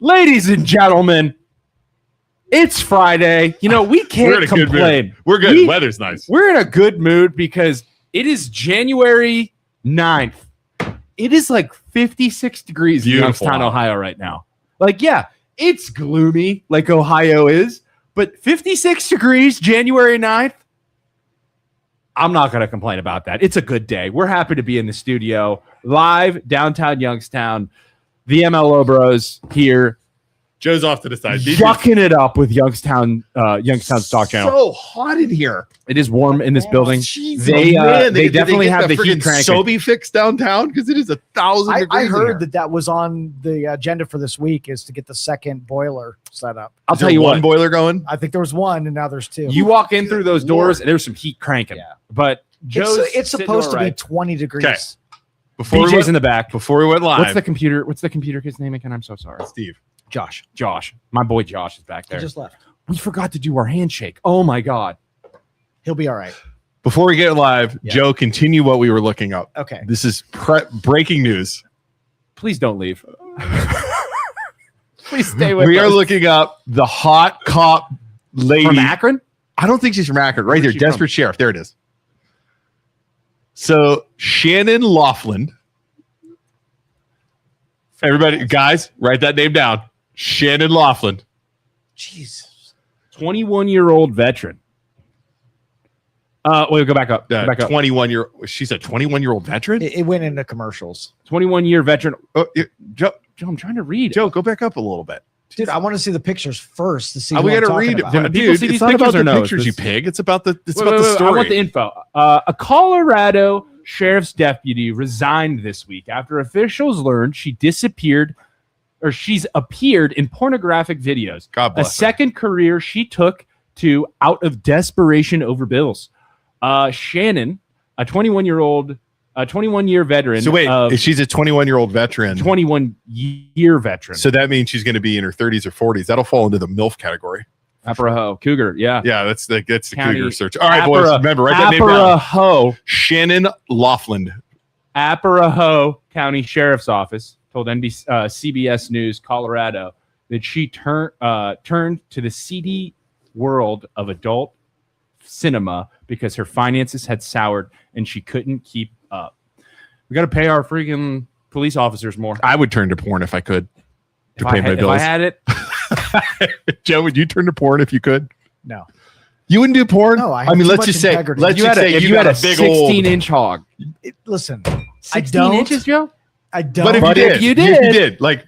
Ladies and gentlemen, it's Friday. You know, we can't complain. We're good. Weather's nice. We're in a good mood because it is January 9th. It is like 56 degrees in Youngstown, Ohio right now. Like, yeah, it's gloomy like Ohio is, but 56 degrees January 9th. I'm not going to complain about that. It's a good day. We're happy to be in the studio, live downtown Youngstown. The MLO bros here. Joe's off to the side. Yucking it up with Youngstown Stock Channel. So hot in here. It is warm in this building. Geez, they definitely have the heat cranking. Sobe fixed downtown because it is 1,000 degrees. I heard that was on the agenda for this week is to get the second boiler set up. I'll tell you one boiler going. I think there was one, and now there's two. You walk in through those doors, and there's some heat cranking. Yeah. But it's supposed to be 20 degrees. Okay. BJ's in the back. Before we went live. What's the computer kid's name again? I'm so sorry. Steve. Josh. My boy Josh is back there. He just left. We forgot to do our handshake. Oh my God. He'll be all right. Before we get live, Joe, continue what we were looking up. Okay. This is breaking news. Please don't leave. Please stay with us. We are looking up the hot cop lady. From Akron? I don't think she's from Akron. Right there. Desperate Sheriff. There it is. So Shannon Laughlin. Everybody, guys, write that name down. Shannon Laughlin. Jesus. 21-year-old veteran. Wait, go back up. Go back up. 21-year. She's a 21-year-old veteran? It went into commercials. 21-year veteran. Oh, Joe, I'm trying to read. Joe, go back up a little bit. Dude, I want to see the pictures first to see we got to read about. it. Dude, It's not about the pictures, you pig. It's about the story. I want the info. A Colorado sheriff's deputy resigned this week after officials learned she's appeared in pornographic videos. God bless her. Second career she took to out of desperation over bills. Shannon, a 21-year veteran. So wait, if she's a 21-year-old veteran, 21-year veteran. So that means she's going to be in her 30s or 40s. That'll fall into the MILF category. Aparaho, cougar, yeah. Yeah, that's the County, cougar search. All right, boys, remember, write that name down. Aparaho. Shannon Laughlin. Aparaho County Sheriff's Office told CBS News Colorado that she turned to the seedy world of adult cinema because her finances had soured and she couldn't keep up. We got to pay our freaking police officers more. I would turn to porn if I could to pay my bills. If I had it. Joe, would you turn to porn if you could? No. You wouldn't do porn? No, I mean, let's just say, if you had a 16-inch hog. Listen, 16 inches, Joe? I don't. But if you did, like,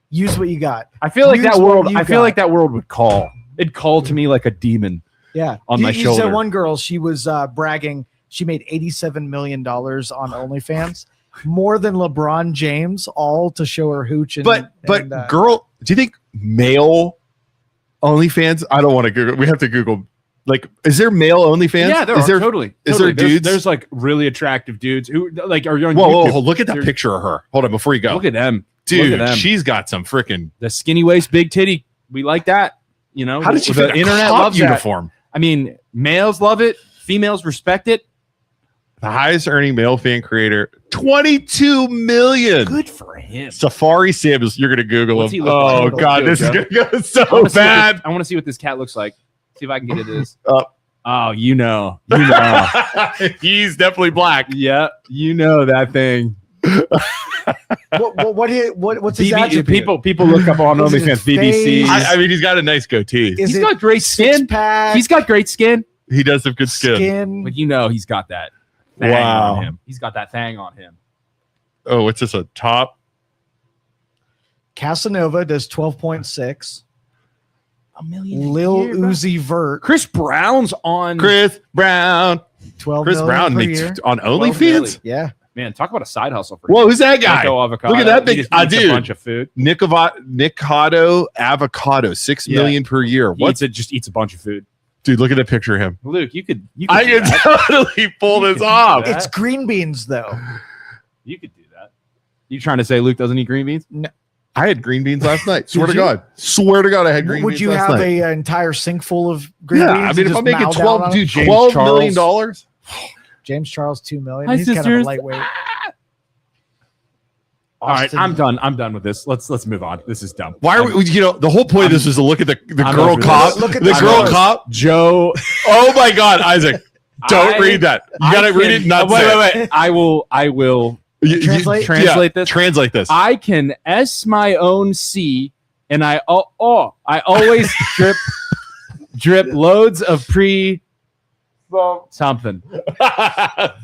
use what you got. I feel like that world. I feel like that world would call. It'd call to me like a demon. Yeah, on my shoulder. You said one girl. She was bragging. She made $87 million on OnlyFans, more than LeBron James, all to show her hooch. Girl, do you think male OnlyFans? I don't want to Google. We have to Google. Like, is there male OnlyFans? Yeah, there are totally. Is there dudes? There's like really attractive dudes who like are young. Whoa! Look at that picture of her. Hold on, before you go. Look at them, dude. She's got some freaking the skinny waist, big titty. We like that. You know, how did she fit the internet loves uniform? I mean, males love it. Females respect it. The highest earning male fan creator, 22 million. Good for him. Safari Sims, you're going to Google him. Oh, God, this is going to go so bad. I want to see what this cat looks like. See if I can get into this. Oh, you know. He's definitely black. Yeah, you know that thing. What's his attribute? People look up on OnlyFans, BBC. I mean, he's got a nice goatee. He's got great skin. He's got great skin. He does have good skin. But you know he's got that thing on him. He's got that thing on him. Oh, what's this? A top? Casanova does 12.6. $1 million. Lil Uzi Vert. Chris Brown's on. Chris Brown. 12 Chris Brown makes on OnlyFans. Yeah. Man, talk about a side hustle for Whoa, who's that guy? Look at that big. I do. A bunch of food. Nicotado avocado, 6 million per year. Just eats a bunch of food. Dude, look at that picture of him. Luke, you could I can totally pull this off. It's green beans, though. You could do that. You trying to say Luke doesn't eat green beans? No. I had green beans last night. Swear to God, I had green beans. Would you last have night. an entire sink full of green beans? Yeah, I mean, if I'm making $12 million. James Charles, $2 million. Hi, He's sisters. kind of a lightweight. All right, Austin- I'm done. I'm done with this. Let's move on. This is dumb. Why are we? The whole point of this was to look at the I'm girl over cop. this. Look at the the girl photos. cop. Joe? Oh my God, Isaac! Don't I- read that. You gotta read it. Not wait. I will Translate? translate this. Translate this. I can S my own C, and I always drip loads of something.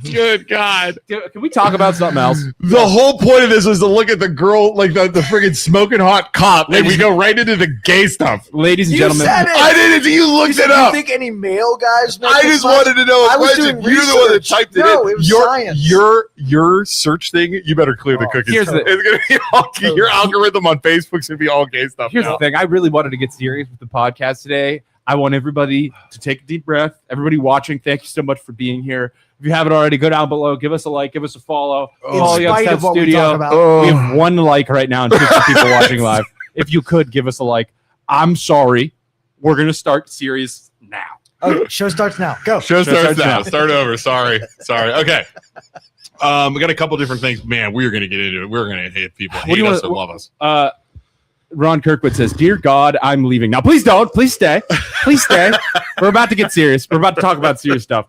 Good God. Can we talk about something else? The whole point of this was to look at the girl, like the friggin' smoking hot cop, and we go right into the gay stuff. Ladies and You gentlemen, said it. I didn't. You looked it You up. think any male guys? Make I this just much? wanted to know. I was question. doing You're the one that research. typed it No, in. it was science. Your search thing. You better clear the cookies. Here's the- It's gonna be all, your algorithm on Facebook's gonna be all gay stuff. here's now. the thing. I really wanted to get serious with the podcast today. I want everybody to take a deep breath. Everybody watching, thank you so much for being here. If you haven't already, go down below, give us a like, give us a follow. In Follow spite Youngstown of what we Studio. talk about. Oh. We have 1 like right now and 50 people watching live. If you could give us a like, I'm sorry. We're gonna start series now. Oh, show starts now. Go. Show starts now. now. Start over. Sorry. Okay. We got a couple different things. Man, we're gonna get into it. We're gonna hate people. What do you Hate us wanna- or love us. Ron Kirkwood says, "Dear God, I'm leaving now. Please don't. Please stay. Please stay. We're about to get serious. We're about to talk about serious stuff.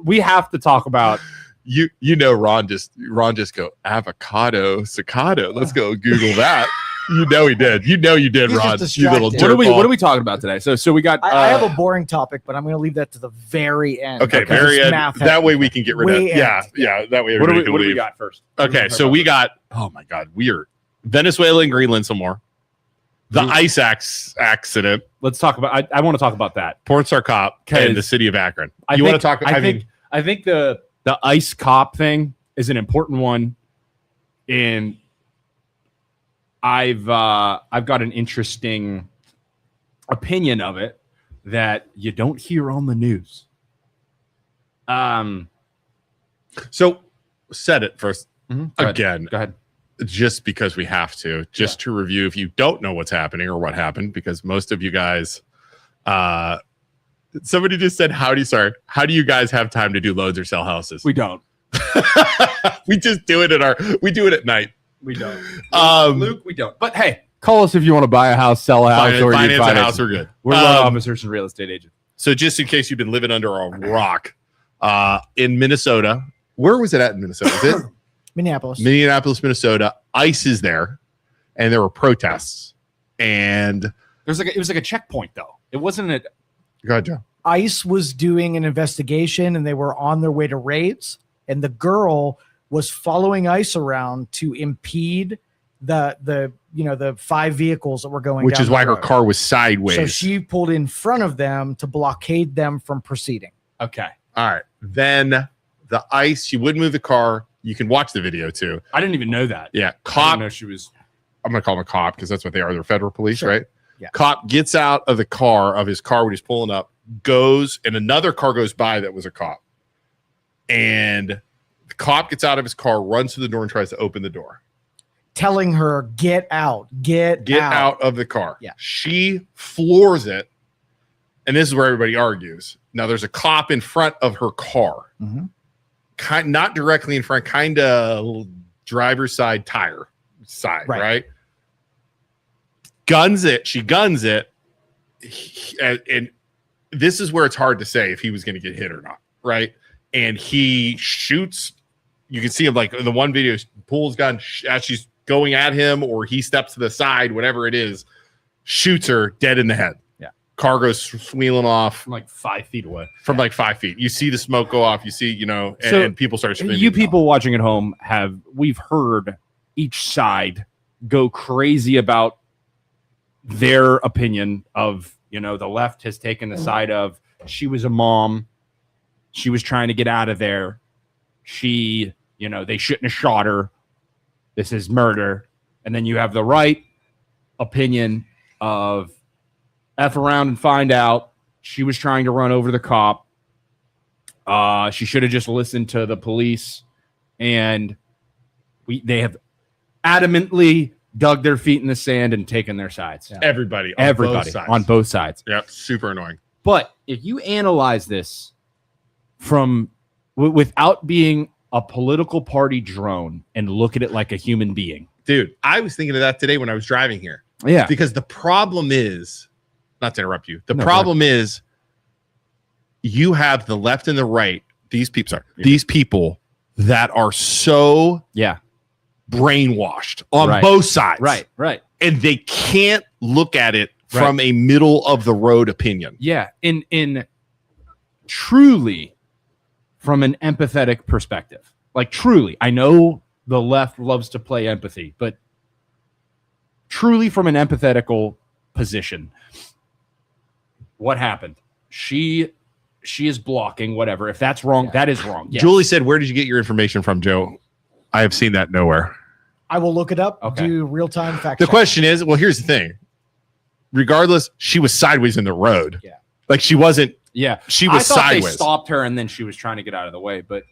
We have to talk about." Ron just go avocado staccato. Let's go Google that. He did. You did, He's Ron. just You little distracted. jerk. What are we talking about today? So we got. I have a boring topic, but I'm going to leave that to the very end. Okay, because very it's end. math That heavy. way we can get rid of. Way Yeah. end. That way what do everybody we can what do we leave. got first? Okay, so we got. Oh my God, we are Venezuela and Greenland some more. The ice accident. Let's talk about. I want to talk about that. Porn star cop and the city of Akron. You want to talk? I think the ICE cop thing is an important one, and I've got an interesting opinion of it that you don't hear on the news. So said it first Go ahead. again. Go ahead. Just because we have to, to review if you don't know what's happening or what happened, because most of you guys, somebody just said, how do you guys have time to do loads or sell houses? We don't. We just do it at night. We don't. Luke, we don't. But hey, call us if you want to buy a house, sell a house, or finance you a finance house, we're good. We're loan officers and real estate agents. So just in case you've been living under a rock, in Minnesota, where was it at in Minnesota? Is it Minneapolis, Minnesota? ICE is there, and there were protests. And It was like a checkpoint though. It wasn't a. go ahead, Joe. ICE was doing an investigation, and they were on their way to raids. And the girl was following ICE around to impede the 5 vehicles that were going. Which down is why the her road. car was sideways. So she pulled in front of them to blockade them from proceeding. Okay. All right. Then the ICE, she wouldn't move the car. You can watch the video too. I didn't even know that. Yeah. I Cop. didn't know she was. I'm going to call him a cop because that's what they are. They're federal police, Sure. right? Yeah. Cop gets out of his car when he's pulling up, goes, and another car goes by that was a cop. And the cop gets out of his car, runs to the door, and tries to open the door. Telling her, get out. Get out of the car. Yeah. She floors it. And this is where everybody argues. Now, there's a cop in front of her car. Mhm. Not directly in front, kind of driver's side tire side, right? She guns it. And this is where it's hard to say if he was going to get hit or not, right? And he shoots. You can see him like in the one video, pulls gun as she's going at him, or he steps to the side, whatever it is, shoots her dead in the head. Yeah. Car goes wheeling off From like 5 feet away. from like 5 feet. You see the smoke go off. You see, and people start screaming. You people watching at home we've heard each side go crazy about their opinion of, the left has taken the side of she was a mom. She was trying to get out of there. They shouldn't have shot her. This is murder. And then you have the right opinion of F around and find out. She was trying to run over the cop. She should have just listened to the police. And they have adamantly dug their feet in the sand and taken their sides. Yeah. Everybody On both sides. Yeah, super annoying. But if you analyze this from without being a political party drone and look at it like a human being. Dude, I was thinking of that today when I was driving here. Yeah. Because the problem is, not to interrupt you, the problem is you have the left and the right, these people that are so brainwashed on both sides. Right. And they can't look at it from a middle of the road opinion. Yeah. In truly from an empathetic perspective. Like truly, I know the left loves to play empathy, but truly from an empathetical position, what happened? She is blocking whatever. If that's wrong, that is wrong. Yes. Julie said, where did you get your information from, Joe? I have seen that nowhere. I will look it up. Okay. Do real-time fact The check. question is, well, here's the thing. Regardless, she was sideways in the road. Yeah. Like she wasn't. Yeah. She was I thought sideways. They stopped her and then she was trying to get out of the way. But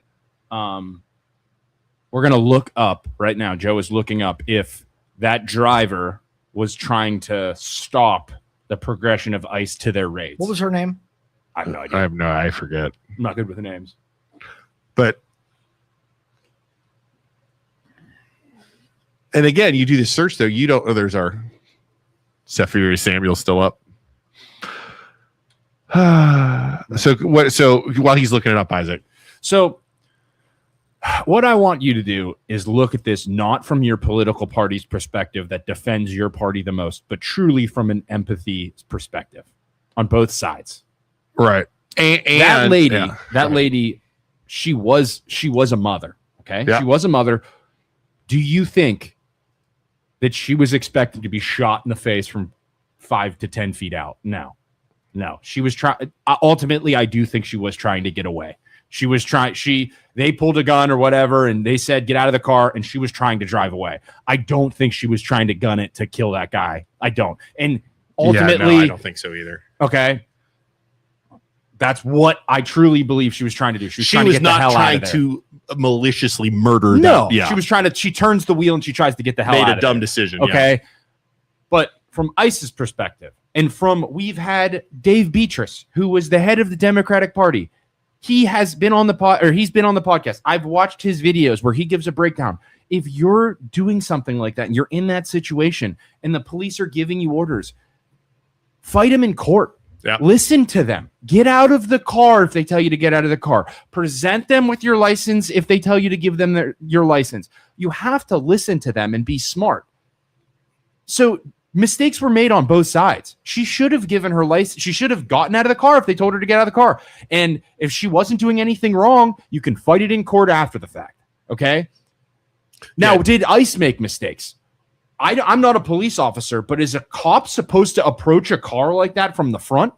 we're going to look up right now. Joe is looking up if that driver was trying to stop the progression of ICE to their raids. What was her name? I have no idea. I forget. I'm not good with the names. But and again, you do the search though. You don't. Oh, there's our Cephary Samuel still up. So what? So while he's looking it up, Isaac. So what I want you to do is look at this not from your political party's perspective that defends your party the most, but truly from an empathy perspective on both sides. Right. And that lady, she was a mother. Okay. Yeah. She was a mother. Do you think that she was expected to be shot in the face from 5 to 10 feet out? No. She was trying. Ultimately, I do think she was trying to get away. She was trying. They pulled a gun or whatever, and they said, get out of the car. And she was trying to drive away. I don't think she was trying to gun it to kill that guy. I don't. And ultimately, I don't think so either. Okay. That's what I truly believe she was trying to do. She was trying to get not the hell trying out of there. to maliciously murder. No, Yeah. she was trying to. She turns the wheel and she tries to get the hell out Made of a dumb there. decision. Okay. But from ICE's perspective, and we've had Dave Beatrice, who was the head of the Democratic Party. He has been on he's been on the podcast. I've watched his videos where he gives a breakdown. If you're doing something like that and you're in that situation and the police are giving you orders, fight them in court. Yeah. Listen to them. Get out of the car if they tell you to get out of the car. Present them with your license if they tell you to give them your license. You have to listen to them and be smart. So mistakes were made on both sides. She should have given her license. She should have gotten out of the car if they told her to get out of the car. And if she wasn't doing anything wrong, you can fight it in court after the fact. Okay? Now, did ICE make mistakes? I'm not a police officer, but is a cop supposed to approach a car like that from the front?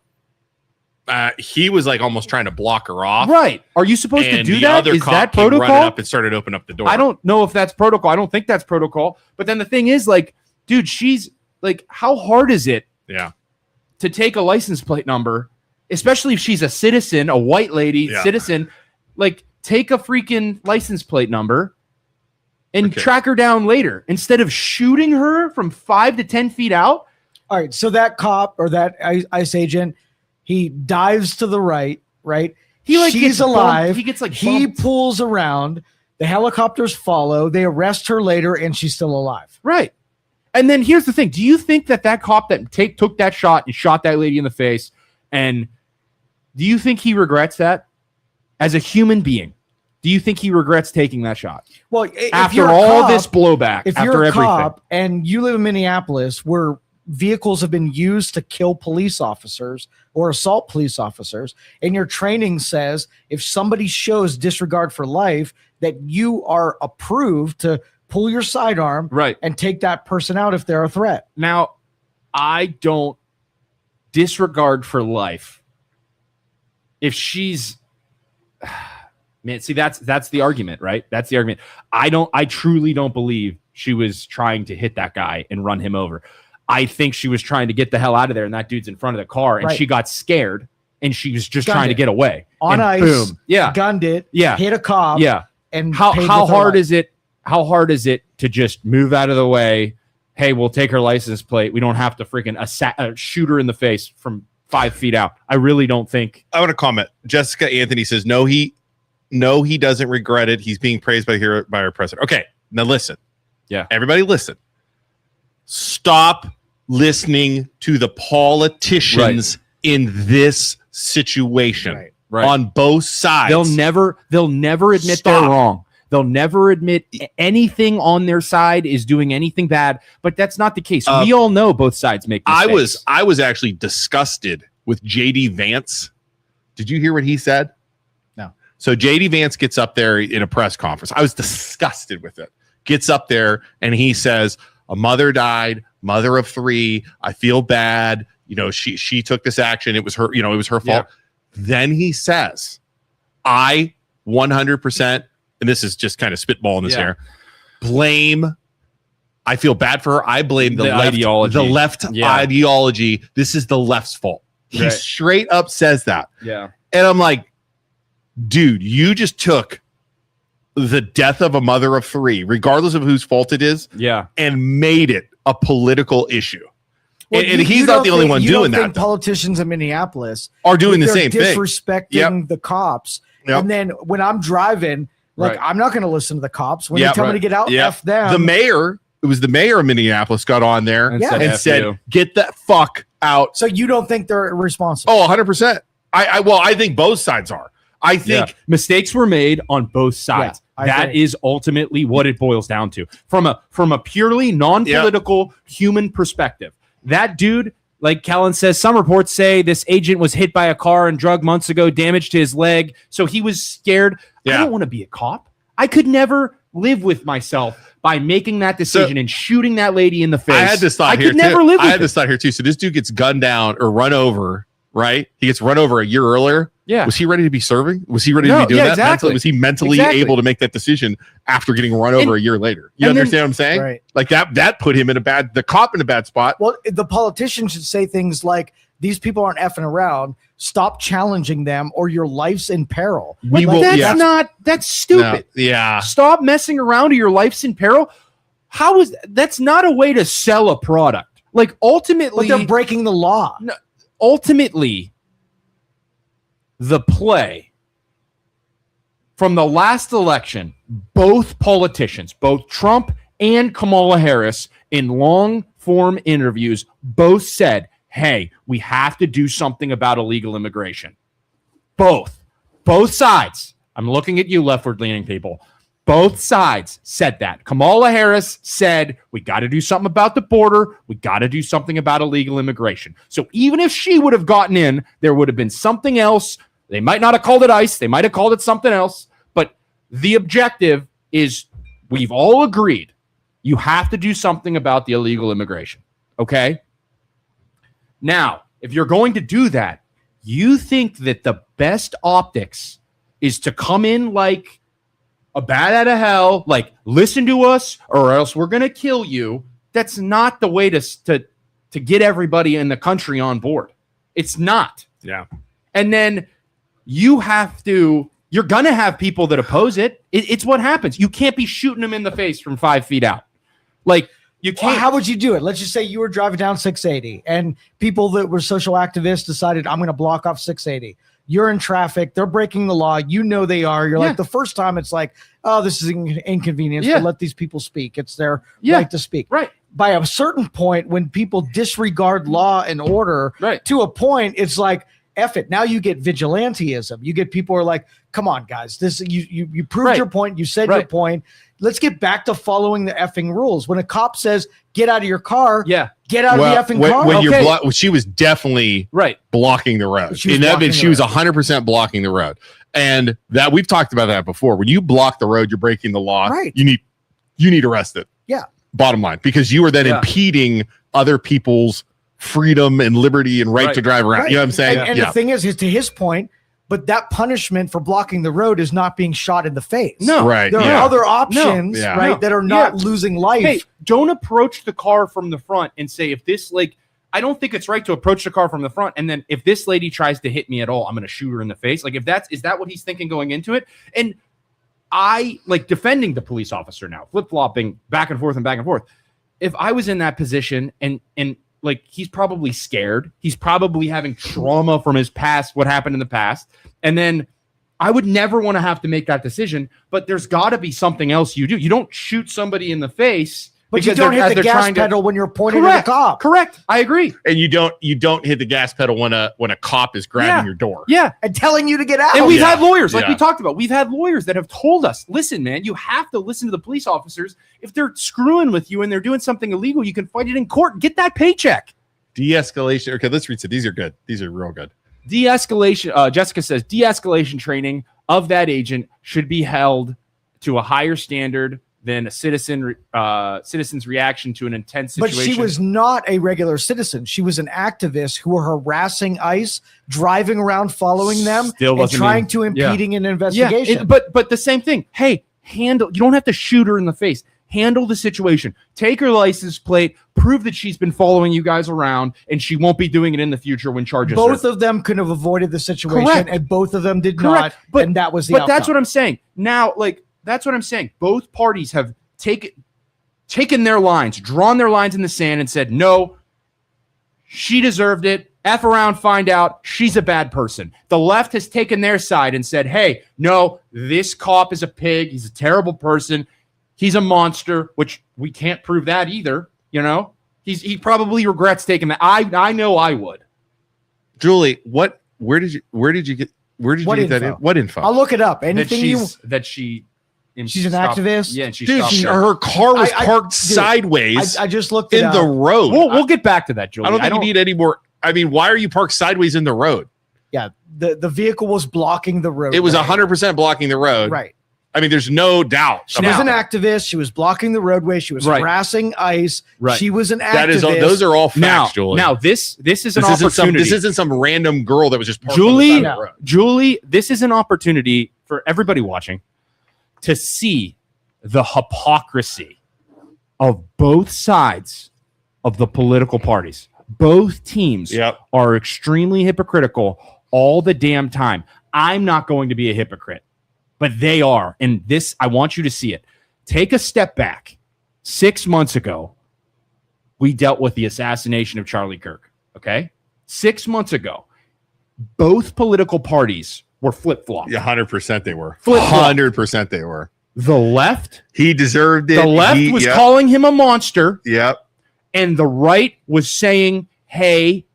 He was like almost trying to block her off. Right. Are you supposed to do the that? Other Is cop that came running protocol? up and started opening up the door. I don't know if that's protocol. I don't think that's protocol. But then the thing is, like, dude, she's like, how hard is it to take a license plate number, especially if she's a citizen, a white lady citizen, like take a freaking license plate number and track her down later instead of shooting her from 5 to 10 feet out. All right. So that cop or that ICE agent, he dives to the right. He She's alive. He gets he pulls around. The helicopters follow. They arrest her later, and she's still alive. Right. And then here's the thing. Do you think that cop that took that shot and shot that lady in the face, and do you think he regrets that as a human being? Do you think he regrets taking that shot? Well, after all this blowback, if after you're a everything. cop and you live in Minneapolis where vehicles have been used to kill police officers or assault police officers, and your training says if somebody shows disregard for life, that you are approved to pull your sidearm and take that person out if they're a threat. Now, I don't disregard for life. If she's, man, see, that's the argument, right? That's the argument. I truly don't believe she was trying to hit that guy and run him over. I think she was trying to get the hell out of there, and that dude's in front of the car, and she got scared, and she was just trying to get away. On ice, boom. gunned it, hit a cop, and how hard is it? How hard is it to just move out of the way? Hey, we'll take her license plate. We don't have to freaking shoot her in the face from 5 feet out. I really don't think. I want to comment. Jessica Anthony says, no, he No, he doesn't regret it. He's being praised by our president. Okay, now listen. Yeah. Everybody listen. Stop listening to the politicians in this situation on both sides. They'll never admit they're wrong. They'll never admit anything on their side is doing anything bad, but that's not the case. We all know both sides make mistakes. I was actually disgusted with JD Vance. Did you hear what he said? No. So JD Vance gets up there in a press conference. I was disgusted with it. Gets up there and he says, a mother died, mother of 3. I feel bad. You know, she took this action. It was her, it was her fault. Then he says, I 100%, and this is just kind of spitballing this air, I feel bad for her. I blame the left ideology. The left ideology. This is the left's fault. He straight up says that. Yeah. And I'm like, dude, you just took the death of a mother of 3, regardless of whose fault it is, and made it a political issue. Well, and he's not the only one doing that. Politicians in Minneapolis are doing the same thing, disrespecting the cops. And then when I'm driving, I'm not going to listen to the cops when they tell me to get out. F them. It was the mayor of Minneapolis got on there and said, "Get the fuck out." So you don't think they're responsible? Oh, 100%. I think both sides are. I think mistakes were made on both sides. That is ultimately what it boils down to. From a purely non-political human perspective, that dude, like Callan says, some reports say this agent was hit by a car and drugged months ago, damage to his leg. So he was scared. I don't want to be a cop. I could never live with myself by making that decision and shooting that lady in the face. I had this thought here too. I had this thought here too. So this dude gets gunned down or run over, right? He gets run over a year earlier. Yeah. Was he ready to be serving? Was he ready to be doing that? Exactly. Was he mentally able to make that decision after getting run over a year later? You understand what I'm saying? Right. Like that put him the cop in a bad spot. Well, the politician should say things like, these people aren't effing around. Stop challenging them or your life's in peril. That's stupid. No, yeah. Stop messing around or your life's in peril. That's not a way to sell a product. Like ultimately, but they're breaking the law. No, ultimately, the play from the last election, both politicians, both Trump and Kamala Harris, in long form interviews, both said, hey, we have to do something about illegal immigration. Both sides. I'm looking at you, leftward leaning people. Both sides said that. Kamala Harris said, we got to do something about the border. We got to do something about illegal immigration. So even if she would have gotten in, there would have been something else. They might not have called it ICE. They might have called it something else. But the objective is, we've all agreed, you have to do something about the illegal immigration. Okay? Now, if you're going to do that, you think that the best optics is to come in like a bat out of hell, like, listen to us or else we're going to kill you. That's not the way to get everybody in the country on board. It's not. Yeah. And then you're going to have people that oppose it. It's what happens. You can't be shooting them in the face from 5 feet out. Like, you can't. Well, how would you do it? Let's just say you were driving down 680 and people that were social activists decided, I'm going to block off 680. You're in traffic. They're breaking the law. You know they are. You're like, the first time it's like, oh, this is an inconvenience. But let these people speak. It's their right to speak. Right. By a certain point, when people disregard law and order, to a point, it's like, F it. Now you get vigilanteism. You get people who are like, come on, guys. This you proved your point. You said your point. Let's get back to following the effing rules. When a cop says, get out of your car, get out of the effing car. When you're she was definitely blocking the road. She was 100% blocking the road. And that we've talked about that before. When you block the road, you're breaking the law. Right. You need arrested. Yeah. Bottom line. Because you are then impeding other people's freedom and liberty and right to drive around. You know what I'm saying? And the thing is to his point, but that punishment for blocking the road is not being shot in the face. No. Right. There are other options, that are not losing life. Hey, don't approach the car from the front and say, if this, I don't think it's right to approach the car from the front. And then if this lady tries to hit me at all, I'm going to shoot her in the face. Like, is that what he's thinking going into it? And I defending the police officer now, flip-flopping back and forth and back and forth. If I was in that position and he's probably scared. He's probably having trauma from his past, what happened in the past. And then I would never want to have to make that decision, but there's got to be something else you do. You don't shoot somebody in the face. But you don't hit the gas pedal when you're pointing at the cop. Correct. I agree. And you don't hit the gas pedal when a cop is grabbing your door. Yeah. And telling you to get out. And we've had lawyers, like we talked about. We've had lawyers that have told us, listen, man, you have to listen to the police officers. If they're screwing with you and they're doing something illegal, you can fight it in court and get that paycheck. De-escalation. Okay, let's read it. These are good. These are real good. De-escalation. Jessica says de-escalation training of that agent should be held to a higher standard than a citizen's reaction to an intense situation. But she was not a regular citizen. She was an activist who were harassing ICE, driving around, following them, and trying to impeding an investigation. But the same thing. Hey, you don't have to shoot her in the face. Handle the situation. Take her license plate. Prove that she's been following you guys around, and she won't be doing it in the future when charges. Both of them could have avoided the situation, Correct. and both of them did not. And that was the outcome. But that's what I'm saying. Now, that's what I'm saying. Both parties have taken their lines, drawn their lines in the sand, and said, no, she deserved it. F around, find out. She's a bad person. The left has taken their side and said, hey, no, this cop is a pig. He's a terrible person. He's a monster, which we can't prove that either. You know, he probably regrets taking that. I know I would. Julie, where did you get that in? What info? I'll look it up. Anything she's an activist. Yeah, and she dude, stopped her car was parked sideways. I just looked it in up. the road. We'll get back to that, Julie. I don't think you need any more. I mean, why are you parked sideways in the road? Yeah, the vehicle was blocking the road. It was 100% blocking the road. Right. I mean, there's no doubt. She was an activist. She was blocking the roadway. She was harassing ICE. Right. She was an activist. Those are all facts, Julie. Now this is an opportunity. This isn't some random girl that was just parked Julie. on the side of the road. Julie, this is an opportunity for everybody watching to see the hypocrisy of both sides of the political parties. Both teams are extremely hypocritical all the damn time. I'm not going to be a hypocrite, but they are. And this, I want you to see it. Take a step back. 6 months ago, we dealt with the assassination of Charlie Kirk. Okay? 6 months ago, both political parties were flip-flopped. Yeah, 100% they were. 100% they were. The left. He deserved it. The left was calling him a monster. Yep. And the right was saying, hey,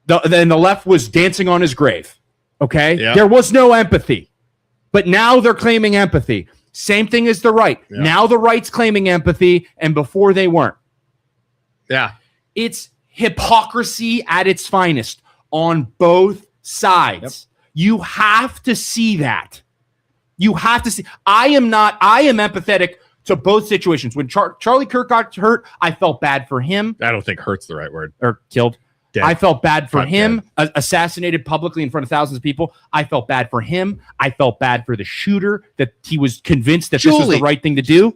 then the left was dancing on his grave. Okay? Yep. There was no empathy. But now they're claiming empathy. Same thing as the right. Yep. Now the right's claiming empathy, and before they weren't. Yeah. It's hypocrisy at its finest on both sides. Yep. You have to see that. You have to see. I am empathetic to both situations. When Charlie Kirk got hurt, I felt bad for him. I don't think hurt's the right word. Or killed. Dead. I felt bad for him. Assassinated publicly in front of thousands of people. I felt bad for him. I felt bad for the shooter, that he was convinced that this was the right thing to do.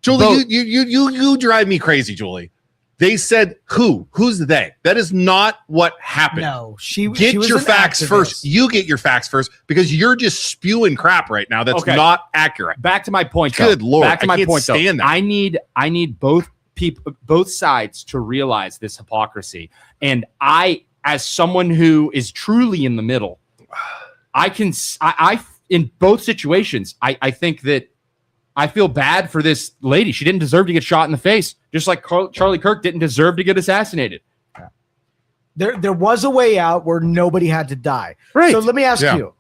Julie, you drive me crazy, Julie. They said who's they? That is not what happened. No, get your facts first. You get your facts first, because you're just spewing crap right now. That's not accurate. Back to my point. Good Lord. Back to my point. That. I need both sides to realize this hypocrisy. And I, as someone who is truly in the middle, I in both situations, I think that I feel bad for this lady. She didn't deserve to get shot in the face, just like Charlie Kirk didn't deserve to get assassinated. There was a way out where nobody had to die. Right. So let me ask you.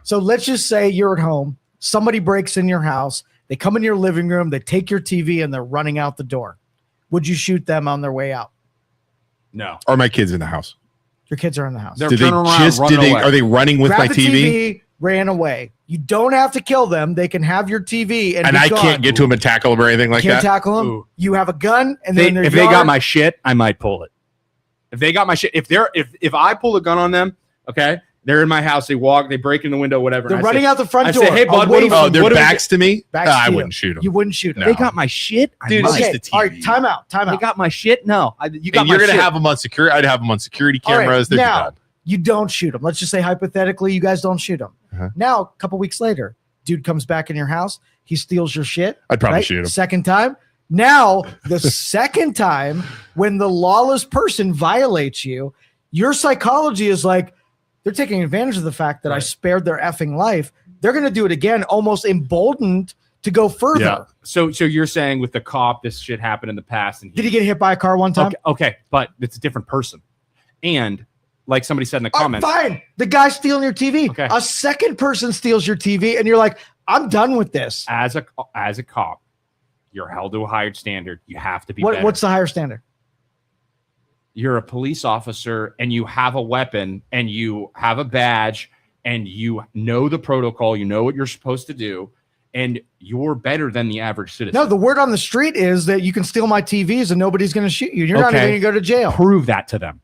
So let's just say you're at home. Somebody breaks in your house. They come in your living room. They take your TV and they're running out the door. Would you shoot them on their way out? No. Are my kids in the house? Your kids are in the house. Are they running with my TV? Ran away. You don't have to kill them. They can have your TV and I can't get to them and tackle them or anything like that. Can't tackle them. Ooh. You have a gun, and if they got my shit, I might pull it. If they got my shit, if I pull a gun on them, okay, they're in my house. They walk, they break in the window, whatever. They're running out the front door. I say, hey, bud, their backs to me. I wouldn't shoot them. You wouldn't shoot them. They got my shit, dude. It's just the TV. All right, time out. They got my shit. No, you're gonna have them on security. I'd have them on security cameras. Right, now you don't shoot them. Let's just say hypothetically, you guys don't shoot them. Now, a couple weeks later, dude comes back in your house. He steals your shit. I'd probably shoot him. Second time. Now, the second time when the lawless person violates you, your psychology is like, They're taking advantage of the fact that I spared their effing life. They're going to do it again, almost emboldened to go further. Yeah. So you're saying with the cop, this shit happened in the past. And did he get hit by a car one time? Okay, but it's a different person. And like somebody said in the comments. Fine. The guy stealing your TV. Okay. A second person steals your TV, and you're like, I'm done with this. As a cop, you're held to a higher standard. You have to be better. What's the higher standard? You're a police officer, and you have a weapon, and you have a badge, and you know the protocol. You know what you're supposed to do. And you're better than the average citizen. No, the word on the street is that you can steal my TVs and nobody's going to shoot you. You're not even going to go to jail. Prove that to them.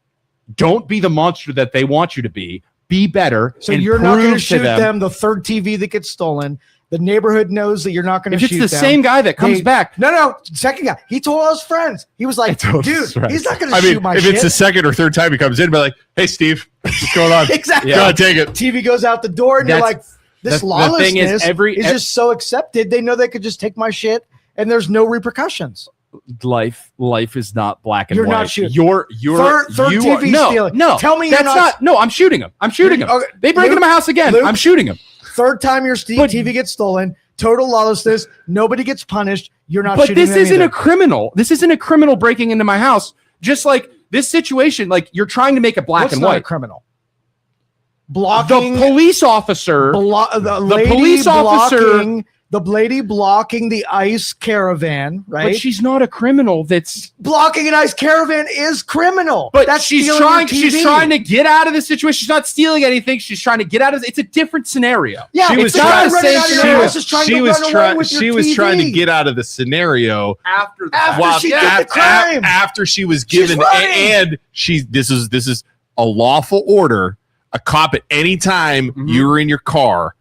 Don't be the monster that they want you to be. Be better. So you're not going to shoot them the third TV that gets stolen. The neighborhood knows that you're not going to shoot them. If it's the same guy that comes back. No, second guy. He told all his friends. He was like, dude, he's not going to shoot my shit. If it's the second or third time he comes in, be like, hey, Steve, what's going on? Exactly. Go ahead, take it. TV goes out the door, and you're like, this lawlessness is just so accepted. They know they could just take my shit, and there's no repercussions. Life is not black and white. You're not shooting. You're third TV stealing. No, tell me that's not. No, I'm shooting him. Okay, they break into my house again. Luke, I'm shooting him. Third time your TV gets stolen. Total lawlessness. Nobody gets punished. You're not. But this isn't a criminal. This isn't a criminal breaking into my house. Just like this situation, like you're trying to make it black and white. A criminal. Blocking the police officer. The lady blocking the ICE caravan, right? But she's not a criminal. That's blocking an ICE caravan is criminal. But that's she's trying to get out of the situation. She's not stealing anything. She's trying to get out of it. It's a different scenario. Yeah, she was trying to get out of the scenario after she was given and this is a lawful order. A cop at any time you're in your car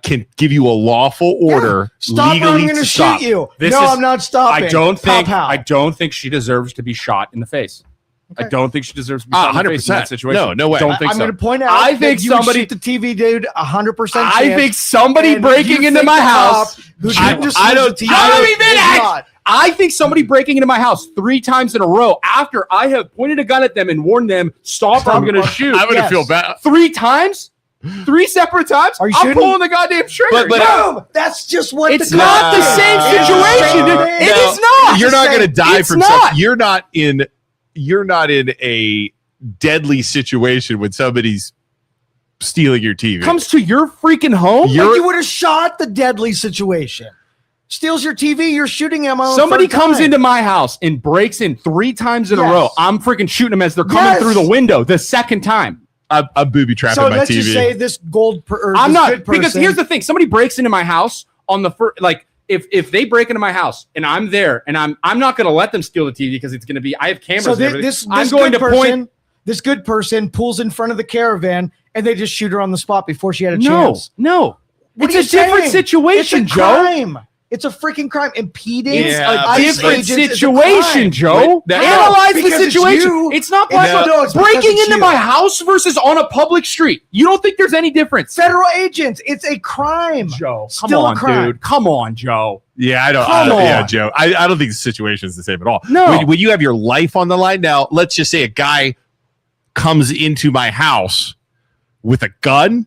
can give you a lawful order legally to stop. Shoot you. I'm not stopping. I don't think she deserves to be shot in the face. Okay. I don't think she deserves to be shot in the face in that situation. No way. I'm going to point out I think somebody shoot the TV dude 100%. I think somebody breaking into my house I think somebody breaking into my house 3 times in a row after I have pointed a gun at them and warned them, stop or I'm going to shoot. I'm going to feel bad. 3 times? 3 separate times? Are you I'm pulling the goddamn trigger. Boom! That's just what it's not the same situation. It is not. You're not going to die from something. You're not in a deadly situation when somebody's stealing your TV. Comes to your freaking home? You would have shot the deadly situation. Steals your TV, you're shooting him on somebody comes into my house and breaks in 3 times in a row. I'm freaking shooting them as they're coming through the window the second time. I'm booby trapping my TV. So let's just say this I'm not, because here's the thing. Somebody breaks into my house on the first, like, if they break into my house and I'm there and I'm not going to let them steal the TV because it's going to be, I have cameras. So I'm going to point. This good person pulls in front of the caravan and they just shoot her on the spot before she had a chance. No. It's a different situation, it's a Joe. Crime. It's a freaking crime. Impeding a different situation, Joe. Analyze the situation. It's not breaking into my house versus on a public street. You don't think there's any difference? Federal agents. It's a crime, Joe. Come on, dude. Come on, Joe. Yeah, I don't. Yeah, Joe. I don't think the situation is the same at all. No. When you have your life on the line, now let's just say a guy comes into my house with a gun.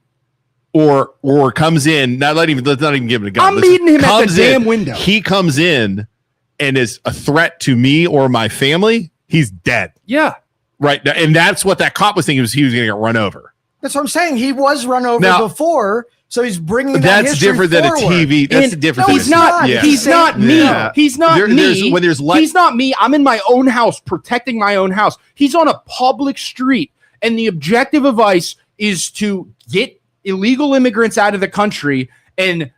Or comes in, let's not even give him a gun. I'm meeting him at the damn window. He comes in and is a threat to me or my family. He's dead. Yeah. Right. And that's what that cop was thinking, he was going to get run over. That's what I'm saying. He was run over before, so he's bringing that's different than a TV. That's different. He's not. Yeah. He's not me. Yeah. He's not me. When there's he's not me. I'm in my own house, protecting my own house. He's on a public street, and the objective of ICE is to get illegal immigrants out of the country. And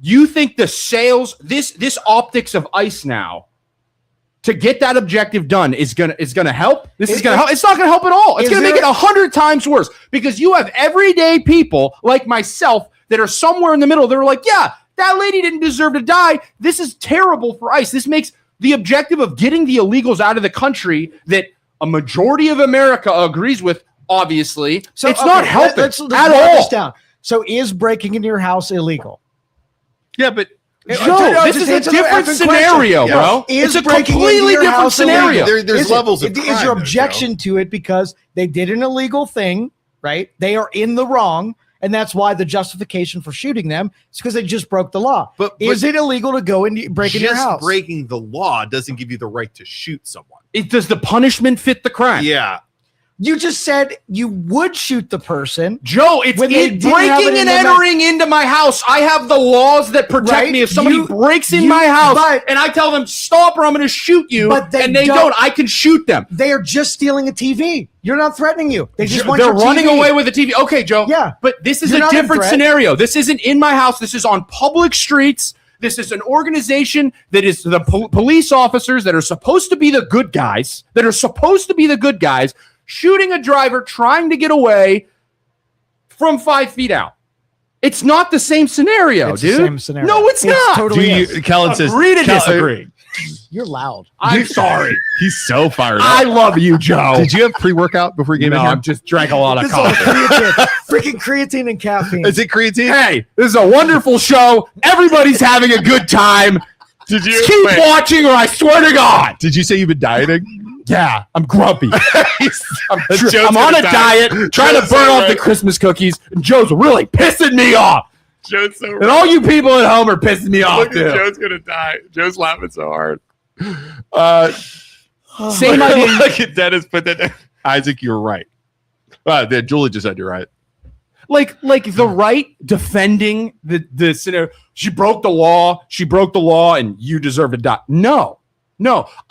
you think the sales, this optics of ICE now to get that objective done is gonna help? This is gonna help. It's not gonna help at all. It's gonna make it 100 times worse, because you have everyday people like myself that are somewhere in the middle. They're like, yeah, that lady didn't deserve to die. This is terrible for ICE. This makes the objective of getting the illegals out of the country that a majority of America agrees with, obviously. So it's not helping let's at all. This down. So is breaking into your house illegal? Yeah, but Joe, this is a different scenario, bro. It's a completely different scenario. There's levels of crime. Is your objection to it because they did an illegal thing, right? They are in the wrong. And that's why the justification for shooting them is because they just broke the law. But is it illegal to go and break in your house? Breaking the law doesn't give you the right to shoot someone. Does the punishment fit the crime? Yeah. You just said you would shoot the person. Joe, it's breaking and entering into my house. I have the laws that protect me. If somebody breaks in my house and I tell them, stop or I'm going to shoot you, and they don't, I can shoot them. They are just stealing a TV. You're not threatening you. They just want They're your running TV. away with the TV. Okay, Joe. Yeah. But this is a different scenario. This isn't in my house. This is on public streets. This is an organization that is the police officers that are supposed to be the good guys, shooting a driver trying to get away from 5 feet out. It's not the same scenario, it's dude. The same scenario. No, it's not. Totally Kellen says, agree to disagree. You're loud. I'm sorry. He's so fired up. I love you, Joe. Did you have pre-workout before you came in here? I just drank a lot of coffee. Freaking creatine and caffeine. Is it creatine? Hey, this is a wonderful show. Everybody's having a good time. Did you keep watching, or I swear to God. Did you say you've been dieting? Yeah, I'm grumpy. I'm on a diet, trying to burn off the Christmas cookies. And Joe's really pissing me off. Joe's so and all you people at home are pissing me off too. Joe's gonna die. Joe's laughing so hard. Same idea. Look at Dennis put that. Isaac, you're right. Julie just said you're right. Like the right defending the scenario. She broke the law, and you deserve to die. No.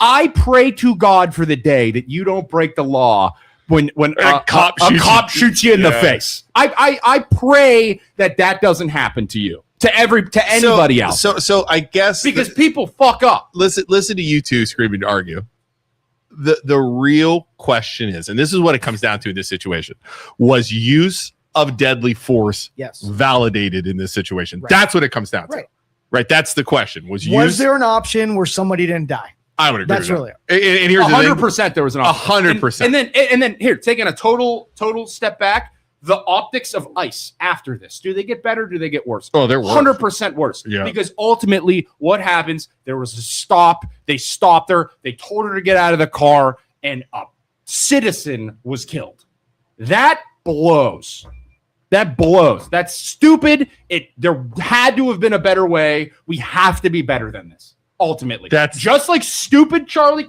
I pray to God for the day that you don't break the law when a cop shoots you in the face. I pray that doesn't happen to you, to anybody else. So I guess because people fuck up. Listen to you two screaming to argue. The real question is, and this is what it comes down to in this situation, was use of deadly force validated in this situation? Right. That's what it comes down to. Right. That's the question. Was there an option where somebody didn't die? I would agree. That's really it. And here's 100% there was an option. 100%. And then here, taking a total step back, the optics of ICE after this, do they get better? Do they get worse? Oh, they're worse. 100% worse. Yeah. Because ultimately what happens, there was a stop. They stopped her. They told her to get out of the car, and a citizen was killed. That blows. That's stupid. There had to have been a better way. We have to be better than this. Ultimately, that's just like stupid Charlie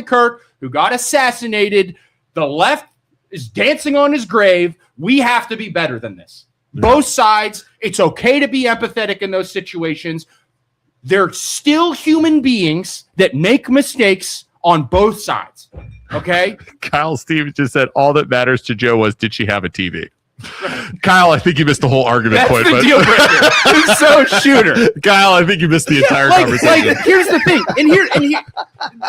Kirk, who got assassinated. The left is dancing on his grave. We have to be better than this. Yeah. Both sides. It's okay to be empathetic in those situations. They're still human beings that make mistakes on both sides. Okay. Kyle Stevens just said all that matters to Joe was, did she have a TV? Kyle, I think you missed the whole argument point. That's the deal breaker. He's so shooter. Kyle, I think you missed the entire conversation. Like, here's the thing. And here,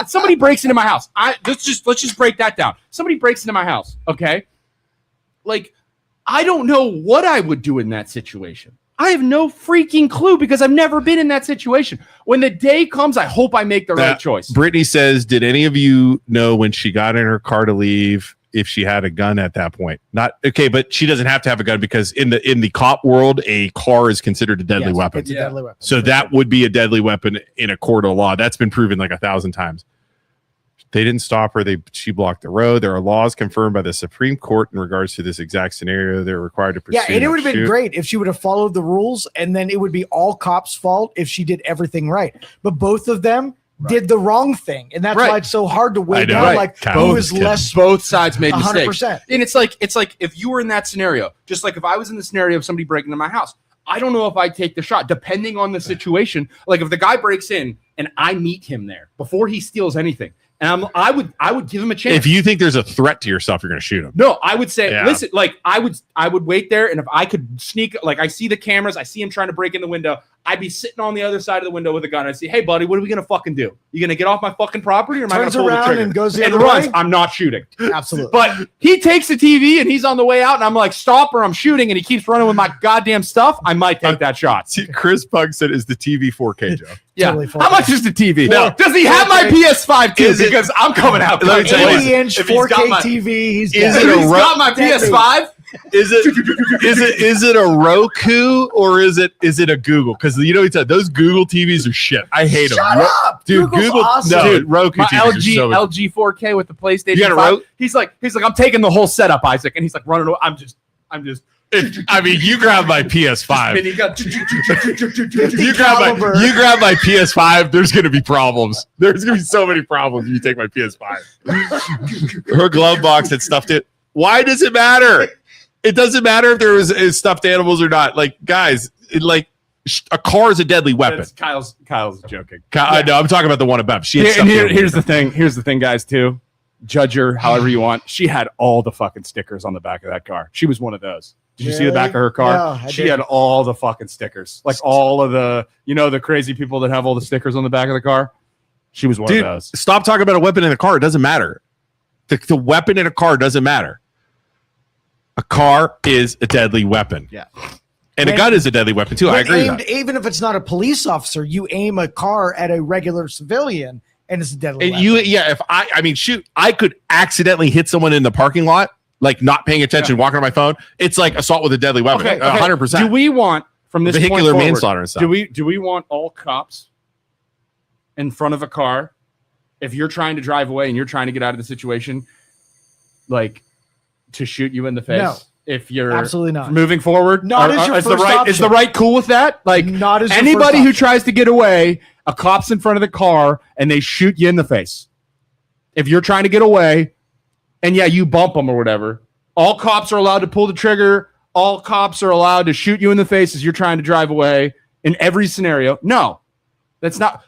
somebody breaks into my house. Let's just break that down. Somebody breaks into my house. Okay. Like, I don't know what I would do in that situation. I have no freaking clue because I've never been in that situation. When the day comes, I hope I make the right choice. Brittany says, did any of you know when she got in her car to leave if she had a gun at that point? Not okay, but she doesn't have to have a gun because in the cop world, a car is considered a deadly weapon. It's a deadly weapon. So that would be a deadly weapon in a court of law. That's been proven like 1,000 times. They didn't stop her. She blocked the road. There are laws confirmed by the Supreme Court in regards to this exact scenario. They're required to pursue. Yeah, and it would have been great if she would have followed the rules, and then it would be all cops' fault if she did everything right. But both of them did the wrong thing, and that's why it's so hard to weigh down. Like, who is less? Both sides made mistakes, 100%. and it's like if you were in that scenario, just like if I was in the scenario of somebody breaking into my house, I don't know if I'd take the shot, depending on the situation. Like if the guy breaks in and I meet him there before he steals anything, and I would give him a chance. If you think there's a threat to yourself, you're going to shoot him. No, I would say, listen, like I would wait there, and if I could sneak, like I see the cameras, I see him trying to break in the window, I'd be sitting on the other side of the window with a gun. I'd say, hey, buddy, what are we going to fucking do? You going to get off my fucking property, or am I going to pull the trigger? And goes the and other runs. way? I'm not shooting. Absolutely. But he takes the TV and he's on the way out, and I'm like, stop, or I'm shooting, and he keeps running with my goddamn stuff. I might take that shot. See, Chris Pug said, is the TV 4K, Joe? Yeah. Totally How much is the TV? No. Does he have my PS5 too? Because I'm coming out. Let me tell you, 80-inch 4K TV. He's Is If it a he's got my PS5, Is it a Roku or is it a Google? Because you know what he said, those Google TVs are shit. I hate them. Shut up, dude. Google's Google, awesome. no, dude, Roku My TVs LG are so LG 4K with the PlayStation. You got a 5. Roku? He's like, I'm taking the whole setup, Isaac, and he's like running away. I'm just. I mean, you grab my PS5. And he got You grab my PS5. There's gonna be problems. There's gonna be so many problems if you take my PS5. Her glove box had stuffed it. Why does it matter? It doesn't matter if there was stuffed animals or not. Like, guys, a car is a deadly weapon. Kyle's joking. I know. I'm talking about the one above. Here's the thing. Here's the thing, guys. Too, judge her however you want. She had all the fucking stickers on the back of that car. She was one of those. Did you see the back of her car? No, she had all the fucking stickers, like all of the, the crazy people that have all the stickers on the back of the car. She was one of those. Stop talking about a weapon in a car. It doesn't matter. The weapon in a car doesn't matter. A car is a deadly weapon. Yeah. And a gun is a deadly weapon too. I agree with that. Even if it's not a police officer, you aim a car at a regular civilian and it's a deadly weapon. If I could accidentally hit someone in the parking lot, like not paying attention, walking on my phone. It's like assault with a deadly weapon. 100%. Do we want from this vehicular point manslaughter and stuff? Do we want all cops in front of a car if you're trying to drive away and you're trying to get out of the situation, like to shoot you in the face? No. If you're absolutely not moving forward, is the right cool with that? Like, not as anybody who tries to get away, a cop's in front of the car and they shoot you in the face. If you're trying to get away, and you bump them or whatever, all cops are allowed to pull the trigger. All cops are allowed to shoot you in the face as you're trying to drive away in every scenario. No, that's not.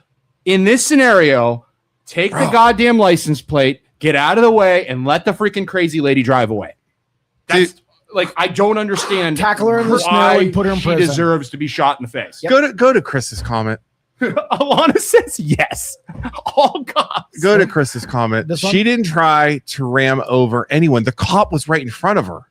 In this scenario, take the goddamn license plate, get out of the way, and let the freaking crazy lady drive away. That's like, I don't understand. Tackle her in the snow and put her in prison. She deserves to be shot in the face. Yep. Go to Chris's comment. Alana says yes. All cops. Go to Chris's comment. She didn't try to ram over anyone. The cop was right in front of her.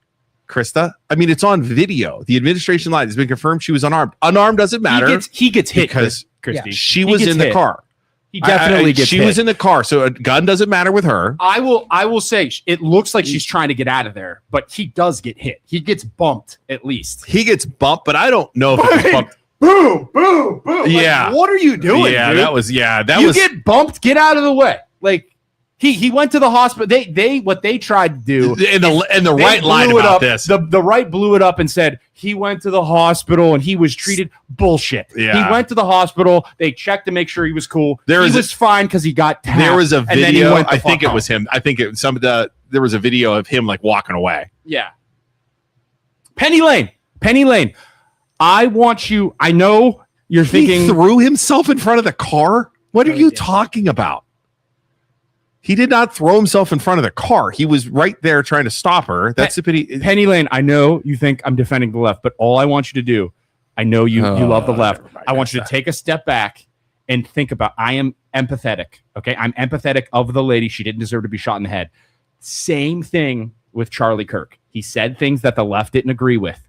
Krista, I mean, it's on video. The administration line has been confirmed she was unarmed. Unarmed doesn't matter. He gets hit because Christy. She was in the car. He definitely gets hit. She was in the car, so a gun doesn't matter with her. I will say it looks like she's trying to get out of there, but he does get hit. He gets bumped at least. He gets bumped, but I don't know if it was bumped. Boom, boom, boom. Yeah. Like, what are you doing? Yeah, dude? that was. You get bumped, get out of the way. Like he went to the hospital. They what they tried to do. And the right lied about this. The right blew it up and said he went to the hospital and he was treated. Bullshit. Yeah. He went to the hospital. They checked to make sure he was cool. He was fine because he got tapped. There was a video. I think it home. was him. I think there was a video of him like walking away. Yeah. Penny Lane. I want you. I know you're thinking. He threw himself in front of the car. What are you talking about? He did not throw himself in front of the car. He was right there trying to stop her. That's the pity. Penny Lane, I know you think I'm defending the left, but all I want you to do, I know you love the left. I want you to take a step back and think about, I am empathetic. Okay. I'm empathetic of the lady. She didn't deserve to be shot in the head. Same thing with Charlie Kirk. He said things that the left didn't agree with.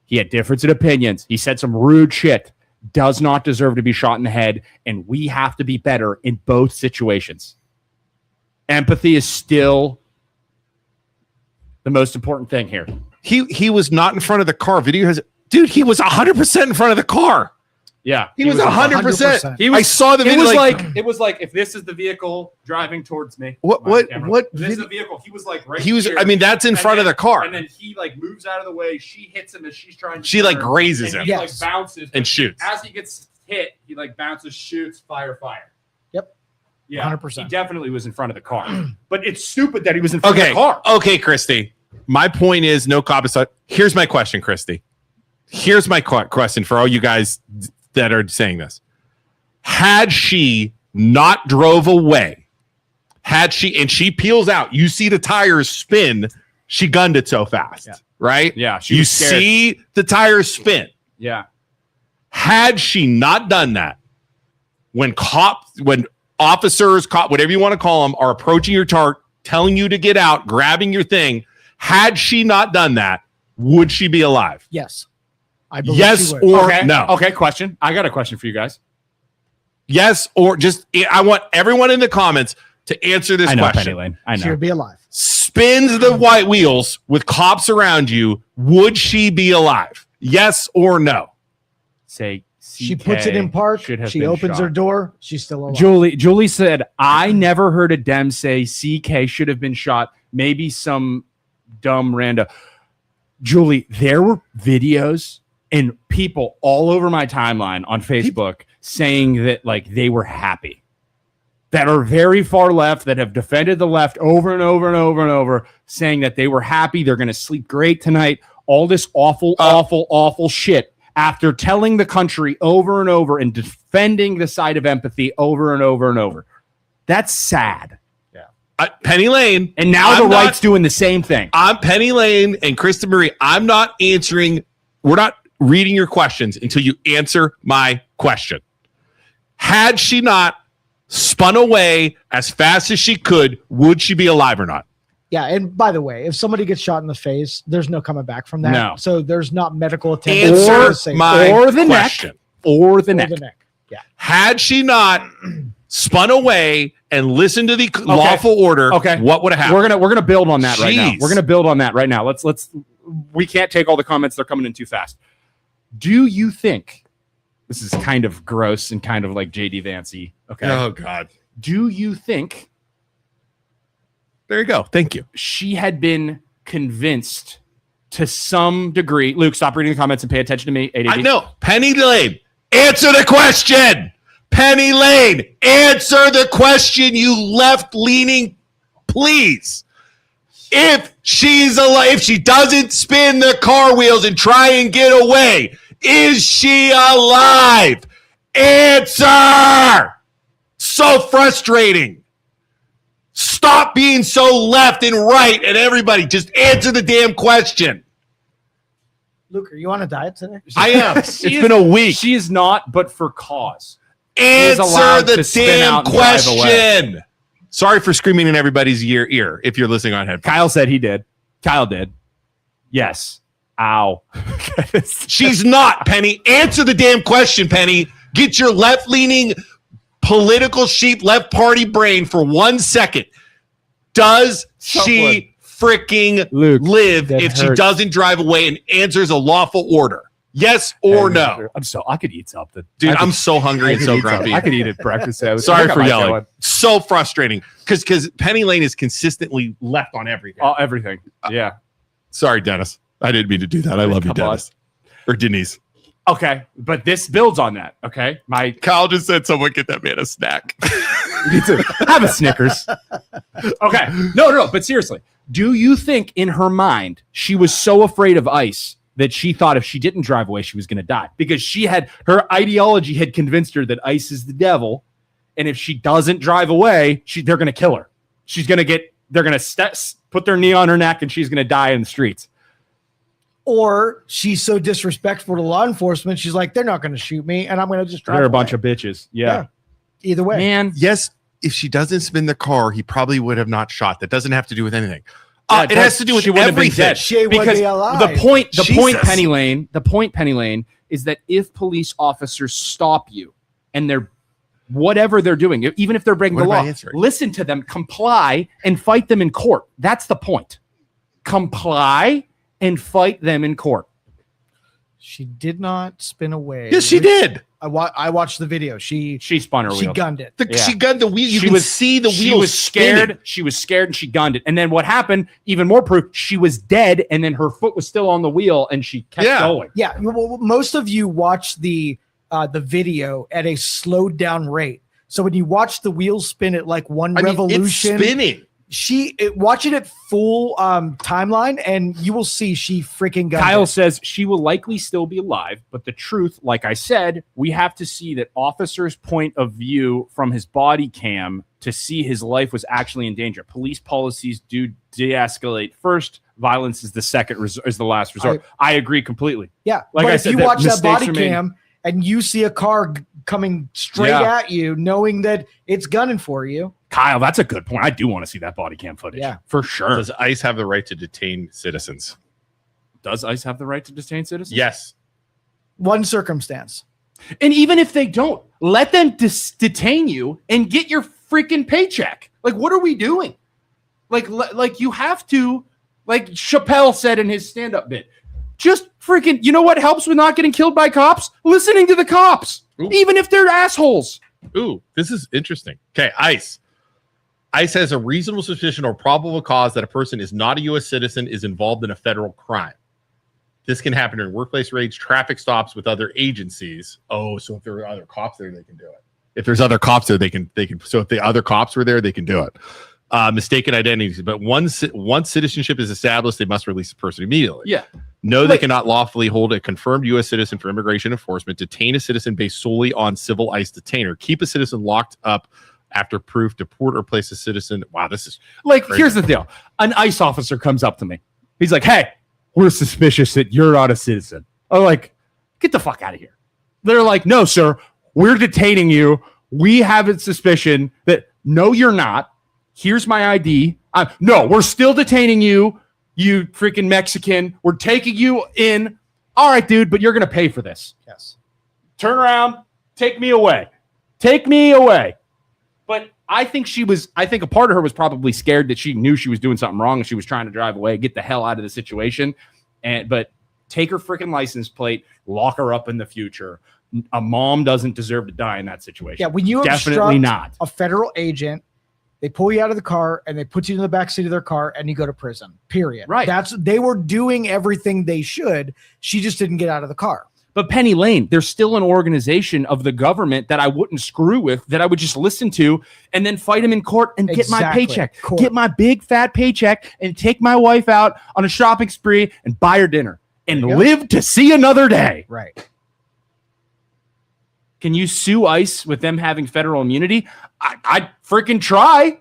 He had difference in opinions. He said some rude shit. Does not deserve to be shot in the head. And we have to be better in both situations. Empathy is still the most important thing here. He was not in front of the car. Video has, dude, he was 100% in front of the car. Yeah. He was 100%. I saw the video. It was like if this is the vehicle driving towards me. What this is the vehicle. He was like right here. I mean, that's in front of the car. And then he like moves out of the way. She hits him as she's trying to. She like grazes him. He like bounces and shoots. As he gets hit, he like bounces, shoots, fire. Yep. Yeah. 100%. He definitely was in front of the car. But it's stupid that he was in front of the car. Okay, Christy. My point is no cop is. Here's my question, Christy. Here's my question for all you guys that are saying this. Had she not drove away, and she peels out, you see the tires spin, she gunned it so fast, right? Yeah. You see the tires spin. Yeah. Had she not done that, when officers, whatever you want to call them, are approaching your car, telling you to get out, grabbing your thing, had she not done that, would she be alive? Yes. Yes or no? Okay, question. I got a question for you guys. Yes or just, I want everyone in the comments to answer this question. Penny Lane. I know. She would be alive. spins the white wheels with cops around you, would she be alive? Yes or no? Say she puts it in park. She opens her door. She's still alive. Julie said, I never heard a Dem say CK should have been shot. Maybe some dumb rando. Julie, there were videos and people all over my timeline on Facebook saying that like they were happy, that are very far left, that have defended the left over and over and over and over, saying that they were happy. They're going to sleep great tonight. All this awful shit after telling the country over and over and defending the side of empathy over and over and over. That's sad. Penny Lane. And now the right's doing the same thing. I'm Penny Lane and Kristen Marie. I'm not answering. We're not reading your questions until you answer my question. Had she not spun away as fast as she could, would she be alive or not? Yeah, and by the way, if somebody gets shot in the face, there's no coming back from that. No. So there's not medical attention. Answer my question. Or the neck. Yeah. Had she not spun away and listened to the lawful order, what would have happened? We're gonna build on that right now. We're gonna build on that right now. Let's we can't take all the comments, they're coming in too fast. Do you think this is kind of gross and kind of like JD Vance-y? Okay. Oh God. Do you think there you go. Thank you. she had been convinced to some degree? Luke, stop reading the comments and pay attention to me. I know. Penny Lane, answer the question. Penny Lane, answer the question, you left-leaning, please. If she's alive, if she doesn't spin the car wheels and try and get away, is she alive? Answer! So frustrating. Stop being so left and right, and everybody just answer the damn question. Luke, are you on a diet today? I am. It's been a week. She is not, but for cause. Answer the damn question. Sorry for screaming in everybody's ear if you're listening on headphones. Kyle said he did. Kyle did. Yes. Ow. She's not, Penny. Answer the damn question, Penny. Get your left-leaning political sheep left party brain for 1 second. Does she freaking live if she doesn't drive away and answers a lawful order? Yes or no? I could eat something. Dude, I'm so hungry and so grumpy. I could eat at breakfast. Sorry for yelling. So frustrating. Because Penny Lane is consistently left on everything. Everything. Yeah. Sorry, Dennis. I didn't mean to do that. I love you, Dennis. Or Denise. Okay. But this builds on that. Okay. Kyle just said someone get that man a snack. You need to have a Snickers. Okay. No. But seriously, do you think in her mind she was so afraid of ICE that she thought if she didn't drive away, she was going to die? Because her ideology had convinced her that ICE is the devil. And if she doesn't drive away, they're going to kill her. They're going to put their knee on her neck and she's going to die in the streets. Or she's so disrespectful to law enforcement, she's like, they're not going to shoot me and I'm going to just drive They're away. a bunch of bitches. Yeah. Either way. Man. Yes, if she doesn't spin the car, he probably would have not shot. That doesn't have to do with anything. It has to do with everything. She would be alive. The point, Penny Lane, is that if police officers stop you and they're whatever they're doing, even if they're breaking the law, listen to them, comply, and fight them in court. That's the point. Comply and fight them in court. She did not spin away. Yes, she did. I watched the video. She spun her wheel. She gunned it. She gunned the wheel. You can see the wheel. She was scared. Spinning. She was scared and she gunned it. And then what happened? Even more proof. She was dead, and then her foot was still on the wheel, and she kept going. Yeah. Well, most of you watch the video at a slowed down rate. So when you watch the wheels spin at like one revolution, it's spinning. Watch it at full timeline, and you will see she freaking got Kyle says she will likely still be alive, but the truth, like I said, we have to see that officer's point of view from his body cam to see his life was actually in danger. Police policies do de-escalate first. Violence is the last resort. I agree completely. Yeah, like I said, if you watch that body cam and you see a car coming straight at you, knowing that it's gunning for you. Kyle, that's a good point. I do want to see that body cam footage. Yeah, for sure. Does ICE have the right to detain citizens? Does ICE have the right to detain citizens? Yes. One circumstance. And even if they don't, let them detain you and get your freaking paycheck. Like, what are we doing? Like you have to, like Chappelle said in his stand-up bit, just freaking, you know what helps with not getting killed by cops? Listening to the cops, even if they're assholes. Ooh, this is interesting. Okay, ICE. ICE has a reasonable suspicion or probable cause that a person is not a U.S. citizen is involved in a federal crime. This can happen during workplace raids, traffic stops with other agencies. Oh, so if there are other cops there, they can do it. If there's other cops there, they can. So if the other cops were there, they can do it. Mistaken identities, but once citizenship is established, they must release the person immediately. Yeah. No, they cannot lawfully hold a confirmed U.S. citizen for immigration enforcement, detain a citizen based solely on civil ICE detainer, keep a citizen locked up after proof, deport or place a citizen. Wow, this is like, crazy. Here's the deal. An ICE officer comes up to me. He's like, hey, we're suspicious that you're not a citizen. I'm like, get the fuck out of here. They're like, no, sir, we're detaining you. We have a suspicion that, no, you're not. Here's my ID. No, we're still detaining you, you freaking Mexican. We're taking you in. All right, dude, but you're going to pay for this. Yes. Turn around. Take me away. Take me away. But I think a part of her was probably scared that she knew she was doing something wrong and she was trying to drive away, get the hell out of the situation. But take her freaking license plate, lock her up in the future. A mom doesn't deserve to die in that situation. Yeah, when you definitely not a federal agent, they pull you out of the car and they put you in the backseat of their car and you go to prison. Period. Right. They were doing everything they should. She just didn't get out of the car. But Penny Lane, there's still an organization of the government that I wouldn't screw with, that I would just listen to and then fight him in court and get my paycheck, get my big fat paycheck and take my wife out on a shopping spree and buy her dinner and live to see another day. Right. Can you sue ICE with them having federal immunity? I'd freaking try.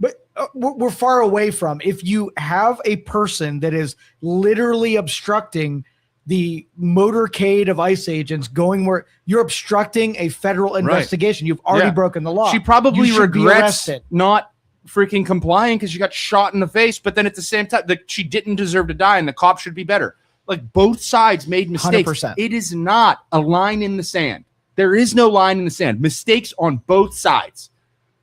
But we're far away from, if you have a person that is literally obstructing the motorcade of ICE agents going where you're obstructing a federal investigation. You've already broken the law. She probably regrets not freaking complying because she got shot in the face, but then at the same time, she didn't deserve to die and the cop should be better. Like, both sides made mistakes. 100%. It is not a line in the sand. There is no line in the sand. Mistakes on both sides.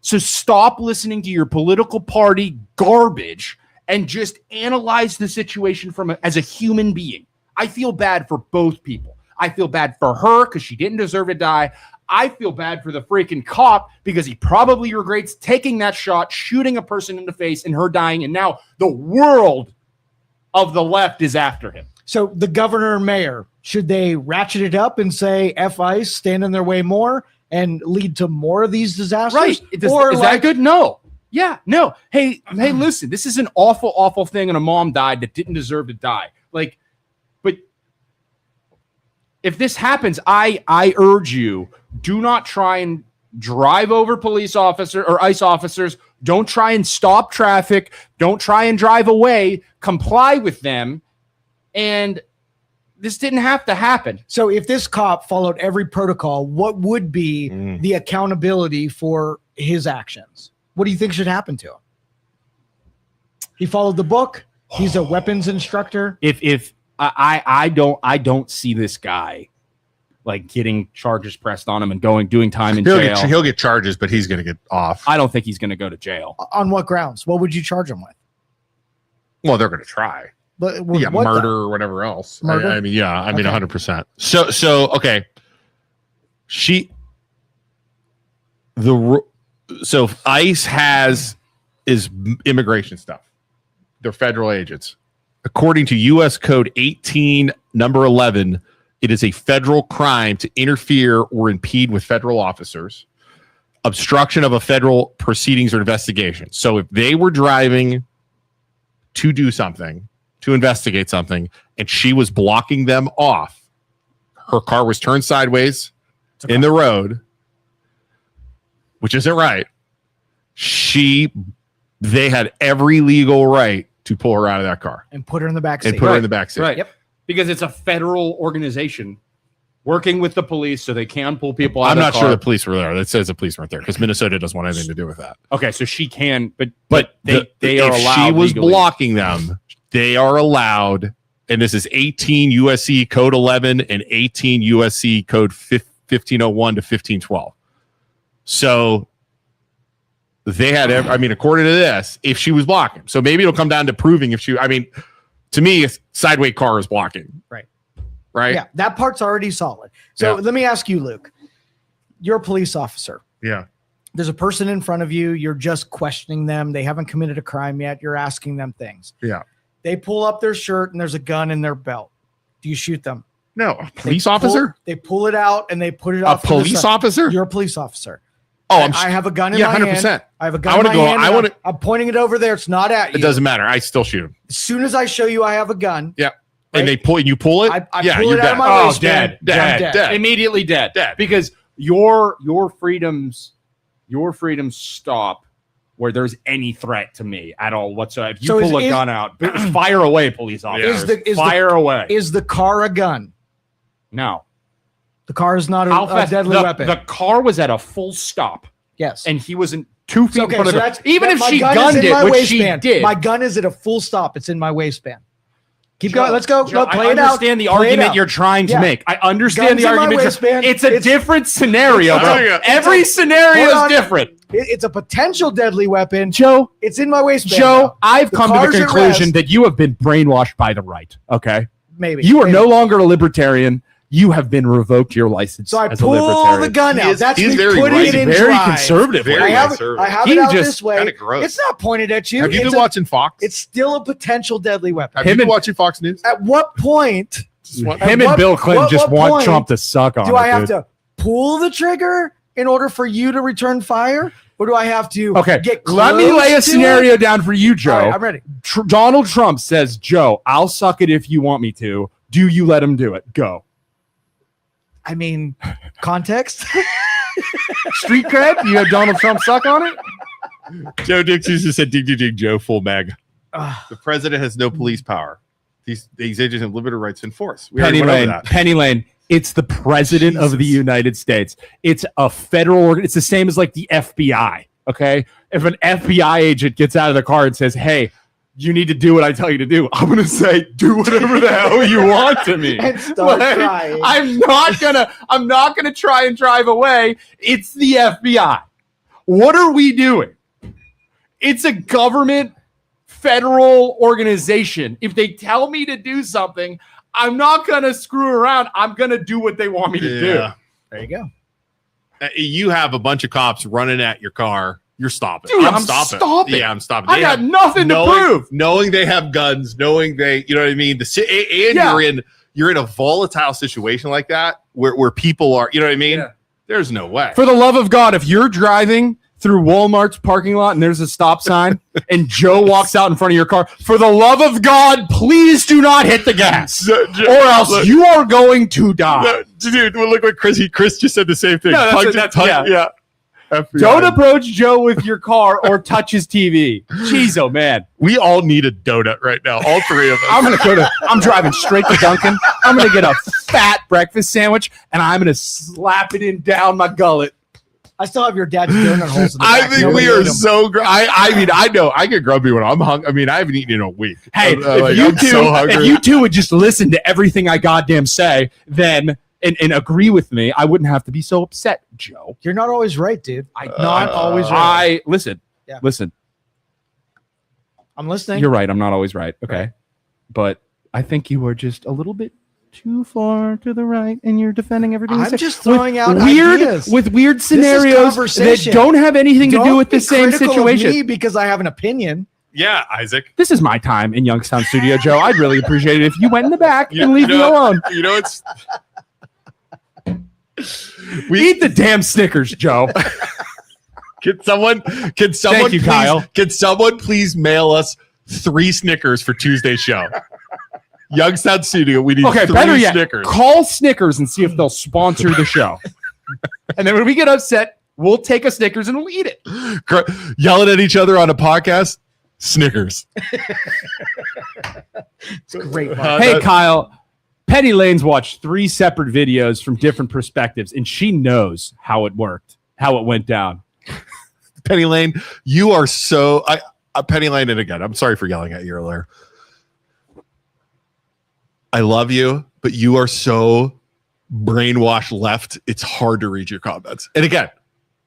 So stop listening to your political party garbage and just analyze the situation as a human being. I feel bad for both people. I feel bad for her because she didn't deserve to die. I feel bad for the freaking cop because he probably regrets taking that shot, shooting a person in the face and her dying. And now the world of the left is after him. So the governor and mayor, should they ratchet it up and say F ICE, stand in their way more and lead to more of these disasters? Right. Is that good? No. Yeah, no. Hey, listen, this is an awful, awful thing. And a mom died that didn't deserve to die. Like, but if this happens, I urge you, do not try and drive over police officer or ICE officers. Don't try and stop traffic. Don't try and drive away. Comply with them. And this didn't have to happen. So if this cop followed every protocol, what would be the accountability for his actions? What do you think should happen to him? He followed the book. He's a weapons instructor. If I don't see this guy like getting charges pressed on him and doing time in jail. He'll get charges, but he's going to get off. I don't think he's going to go to jail. On what grounds? What would you charge him with? Well, they're going to try. But murder or whatever else. Murder? I mean, 100%. So okay. So ICE is immigration stuff. They're federal agents. According to U.S. Code 18, number 11, it is a federal crime to interfere or impede with federal officers, obstruction of a federal proceedings or investigation. So if they were driving to do something, to investigate something, and she was blocking them off, her car was turned sideways in the road, which isn't right. They had every legal right to pull her out of that car and put her in the back seat. And put her in the back seat. Right. Yep. Because it's a federal organization working with the police so they can pull people out I'm of the not car. sure the police were there. That says the police weren't there because Minnesota doesn't want anything to do with that. Okay, so she can, but they are if allowed. She was legally. blocking them. They are allowed, and this is 18 USC Code 11 and 18 USC Code 1501 to 1512. So they had, I mean, according to this, if she was blocking. So maybe it'll come down to proving if she, I mean, to me, a sideway car is blocking. Right. Right. Yeah, that part's already solid. So let me ask you, Luke. You're a police officer. Yeah. There's a person in front of you. You're just questioning them. They haven't committed a crime yet. You're asking them things. Yeah. They pull up their shirt and there's a gun in their belt. Do you shoot them? No. A police officer? They pull it out and they put it A off. police officer? You're a police officer. Oh, I have a gun in yeah, my 100%. hand. I have a gun in my hand. I want to. I'm pointing it over there. It's not at you. It doesn't matter. I still shoot him. As soon as I show you I have a gun. Yeah. Right? And you pull it. I yeah, pull you're it dead. out of my Oh, waistband. dead. Immediately dead. Because your freedoms stop where there's any threat to me at all whatsoever. If you pull a gun out, fire away, police officers. Fire away. Is the car a gun? No. The car is not a deadly weapon. The car was at a full stop. Yes. And he wasn't 2 feet in front of so it. Even if my she gun gunned is in it, my which waistband. she did. My gun is at a full stop. It's in my waistband. Keep Joe, going. Let's go. Joe, Play I it out. understand the Play it argument out. you're trying to Yeah. make. I understand Guns the in my argument. waistband. It's a different scenario, bro. Every scenario Hold on. is different. It's a potential deadly weapon. Joe, It's in my waistband. Joe, now. I've come to car's the at conclusion rest. that you have been brainwashed by the right. Okay, Maybe you are maybe. no longer a libertarian. You have been revoked your license. So I as a pull libertarian. the gun out. That's he's me very putting right. it in Very drive. conservative. Very I have conservative. it He out just this way. kinda gross. It's not pointed at you. Have you It's been watching Fox? It's still a potential deadly weapon. Have you been watching Fox News? At what point Him and Bill Clinton just want point Trump to suck on. do I have dude. to pull the trigger in order for you to return fire? Or do I have to Okay, get close let me lay to a scenario it? down for you, Joe. All right, I'm ready. Donald Trump says, Joe, I'll suck it if you want me to. Do you let him do it? Go. I mean, context. Street cred? You have Donald Trump suck on it? Joe Dixie just said, dig, dig, dig, Joe, full mag. Ugh. The president has no police power. These agents have limited rights to enforce. We Penny already went over Lane. that. Penny Lane. It's the president of the United States. It's a federal organ. It's the same as like the FBI. Okay. If an FBI agent gets out of the car and says, hey, you need to do what I tell you to do, I'm going to say, do whatever the hell you want to me. And start crying. I'm not gonna try and drive away. It's the FBI. What are we doing? It's a government federal organization. If they tell me to do something, I'm not gonna screw around. I'm gonna do what they want me to do. There you go. You have a bunch of cops running at your car. You're stopping. Dude, I'm stopping. Yeah, I'm stopping. I got nothing to prove. Knowing they have guns, knowing they, you know what I mean. You're in a volatile situation like that where people are, you know what I mean. Yeah. There's no way. For the love of God, if you're driving through Walmart's parking lot and there's a stop sign and Joe walks out in front of your car, for the love of God, please do not hit the gas or else you are going to die. Dude, look what Chris just said the same thing. No, yeah. FBI. Don't approach Joe with your car or touch his TV. Jeez, oh man. We all need a donut right now. All three of us. I'm driving straight to Dunkin'. I'm gonna get a fat breakfast sandwich and I'm gonna slap it in down my gullet. I still have your dad's donut holes in the I back. think Nobody we are ate 'em. so great. I mean, I know I get grumpy when I'm hungry. I mean, I haven't eaten in a week. Hey, if you two would just listen to everything I goddamn say, then and agree with me, I wouldn't have to be so upset, Joe. You're not always right, dude. Not always right. Listen. Yeah. Listen. I'm listening. You're right. I'm not always right. Okay. Right. But I think you are just a little bit too far to the right and you're defending everything. I'm just throwing out weird ideas. with weird This is scenarios that conversation. don't have anything to do Don't with the be same critical of situation. me because I have an opinion. Yeah, Isaac. This is my time in Youngstown studio, Joe. I'd really appreciate it if you went in the back and leave me alone. You know, it's Eat the damn Snickers, Joe. Can someone Thank you, please, Kyle. Can someone please mail us 3 Snickers for Tuesday's show? Youngstown Studio, we need Okay, 3 better yet, Snickers. call Snickers and see if they'll sponsor the show. And then when we get upset, we'll take a Snickers and we'll eat it. Yelling at each other on a podcast. Snickers. It's great. Hey, Kyle. Penny Lane's watched 3 separate videos from different perspectives, and she knows how it worked, how it went down. Penny Lane, you are so Penny Lane, and again, I'm sorry for yelling at you earlier. I love you, but you are so brainwashed left. It's hard to read your comments. And again,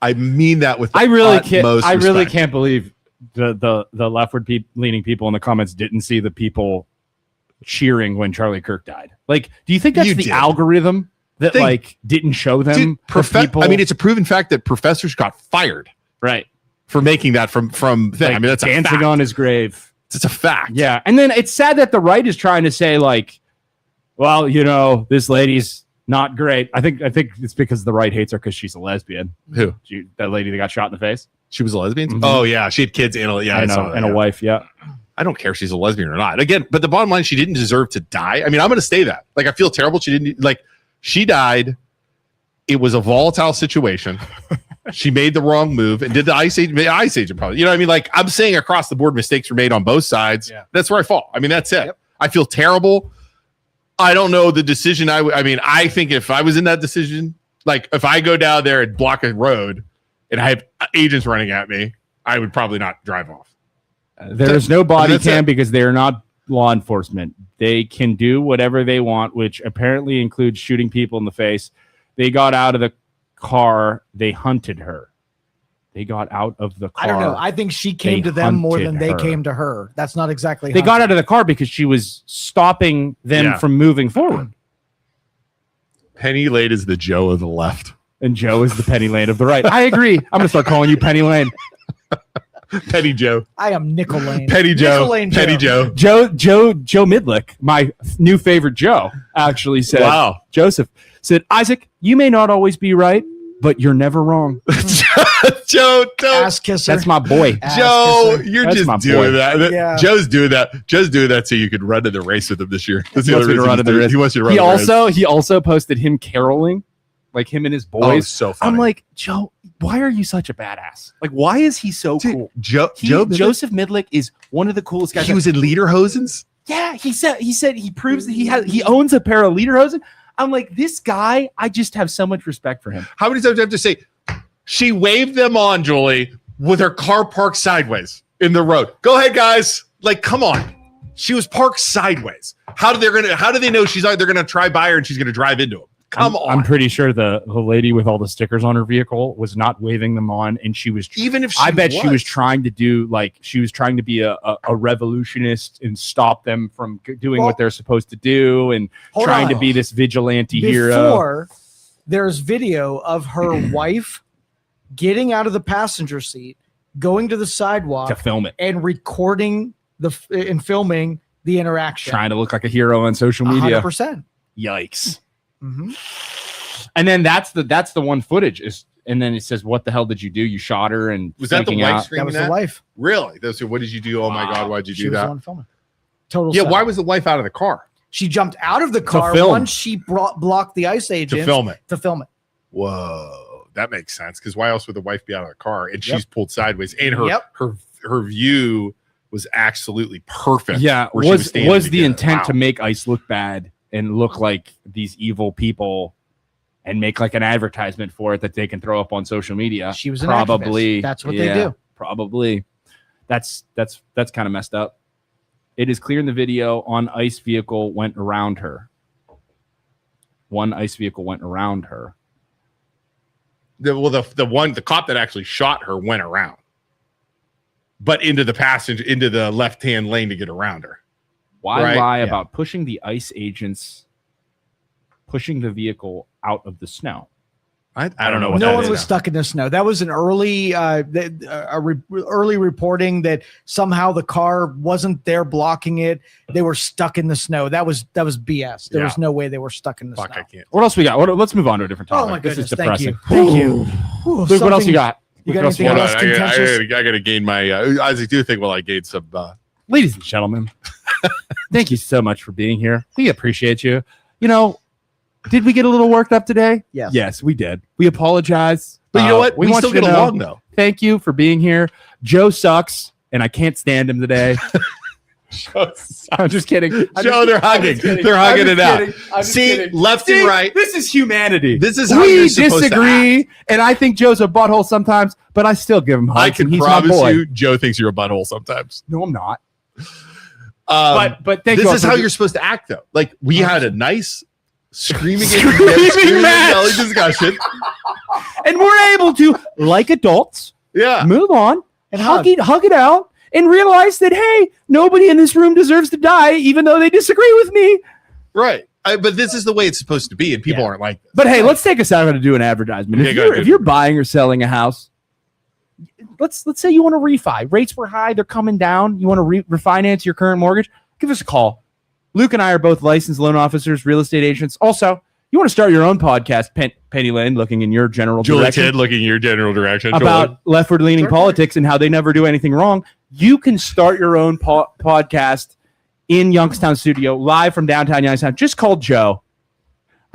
I mean that with the I really can't. utmost I really respect. can't believe the leftward leaning people in the comments didn't see the people cheering when Charlie Kirk died. Like, do you think that's the algorithm that didn't show them? I mean, it's a proven fact that professors got fired, right, for making that from thing. Like, I mean, that's dancing a fact. on his grave. It's a fact. Yeah, and then it's sad that the right is trying to say like, well, you know, this lady's not great. I think it's because the right hates her because she's a lesbian. Who? That lady that got shot in the face. She was a lesbian? Mhm. Oh, yeah. She had kids and a wife. Yeah. I don't care if she's a lesbian or not. Again, but the bottom line, she didn't deserve to die. I mean, I'm going to say that. Like, I feel terrible. She didn't, like, she died. It was a volatile situation. She made the wrong move and did the ice agent probably. You know what I mean? Like, I'm saying across the board, mistakes were made on both sides. Yeah. That's where I fall. I mean, that's it. Yep. I feel terrible. I don't know the decision. I mean, I think if I was in that decision, like if I go down there and block a road and I have agents running at me, I would probably not drive off. There's no body cam because they're not law enforcement. They can do whatever they want, which apparently includes shooting people in the face. They got out of the car. They hunted her. They got out of the car. I don't know. I think she came to them more than they came to her. That's not exactly. They got out of the car because she was stopping them from moving forward. Penny Lane is the Joe of the left. And Joe is the Penny Lane of the right. I agree. I'm going to start calling you Penny Lane. Penny Joe. I am Nickel Lane. Penny Joe. Nickel Lane Penny Joe. Joe Midlick, my new favorite Joe, actually said, wow. Joseph said, Isaac, you may not always be right, but you're never wrong. Joe, don't. Ass kisser. That's my boy. Joe, you're That's just doing that. Yeah. Joe's doing that. Joe's doing that so you could run in the race with him this year. That's He wants me to run in the race. He wants you to run in the race. He also posted him caroling, like him and his boys. Oh, so funny. I'm like, Joe, why are you such a badass? Like, why is he so cool? Joseph Midlick is one of the coolest guys. He was in Lederhosen's. Yeah, he said he proves that he owns a pair of Lederhosen. I'm like, this guy, I just have so much respect for him. How many times do I have to say she waved them on, Julie, with her car parked sideways in the road? Go ahead, guys. Like, come on. She was parked sideways. How do they know they're gonna try by her and she's gonna drive into him? Come on. I'm pretty sure the lady with all the stickers on her vehicle was not waving them on, and she was even if she was trying to do she was trying to be a revolutionist and stop them from doing what they're supposed to do and trying to be this vigilante hero. Before there's video of her wife getting out of the passenger seat, going to the sidewalk to film it and recording and filming the interaction, trying to look like a hero on social media. 100%. Yikes. Mm-hmm. And then that's the one footage and then it says, what the hell did you do? You shot her. And was that the wife screaming? That was the wife. Really? What did you do? Oh my God, why'd you do that? Total. Yeah. Why was the wife out of the car? She jumped out of the car once she blocked the ICE agent to film it. Whoa, that makes sense. Because why else would the wife be out of the car? And she's pulled sideways, and her view was absolutely perfect. Yeah, was the intent to make ICE look bad and look like these evil people and make like an advertisement for it that they can throw up on social media? She was probably. That's what they do. Probably. That's kind of messed up. It is clear in the video on ICE vehicle went around her. One ICE vehicle went around her. The cop that actually shot her went around, but into the left-hand lane to get around her. Why lie about pushing the ICE agents, pushing the vehicle out of the snow? I don't know what no one was stuck in the snow. That was an early early reporting that somehow the car wasn't there blocking it. They were stuck in the snow. That was BS. There was no way they were stuck in the snow. I can't. What else we got? Let's move on to a different topic. Oh my goodness! This is depressing. Thank you. Luke, what else you got? You got anything else contentious? I got to gain my. Isaac, do think I gained some. Ladies and gentlemen, thank you so much for being here. We appreciate you. You know, did we get a little worked up today? Yes. Yes, we did. We apologize. But you know what? We want still you get to know, along, though. Thank you for being here. Joe sucks, and I can't stand him today. I'm just kidding. Joe, they're hugging. They're hugging it out. See, left and right. This is humanity. This is how we you're supposed disagree, to act. and I think Joe's a butthole sometimes, but I still give him hugs. I can promise you, Joe thinks you're a butthole sometimes. No, I'm not. But thank you. This is how you're supposed to act, though. Like we had a nice screaming Screaming match. yelling discussion. And we're able to, like adults, Yeah. move on And hug it out, and realize that, hey, nobody in this room deserves to die, even though they disagree with me. Right. But this is the way it's supposed to be, and people aren't like this. But hey, let's take a second to do an advertisement. Okay, If you're buying or selling a house, let's say you want to refi. Rates were high, they're coming down. You want to refinance your current mortgage? Give us a call. Luke and I are both licensed loan officers, real estate agents. Also, you want to start your own podcast, Penny Lane, looking in your general direction. Julie Tidd looking in your general direction. About leftward-leaning politics and how they never do anything wrong. You can start your own podcast in Youngstown studio, live from downtown Youngstown. Just call Joe.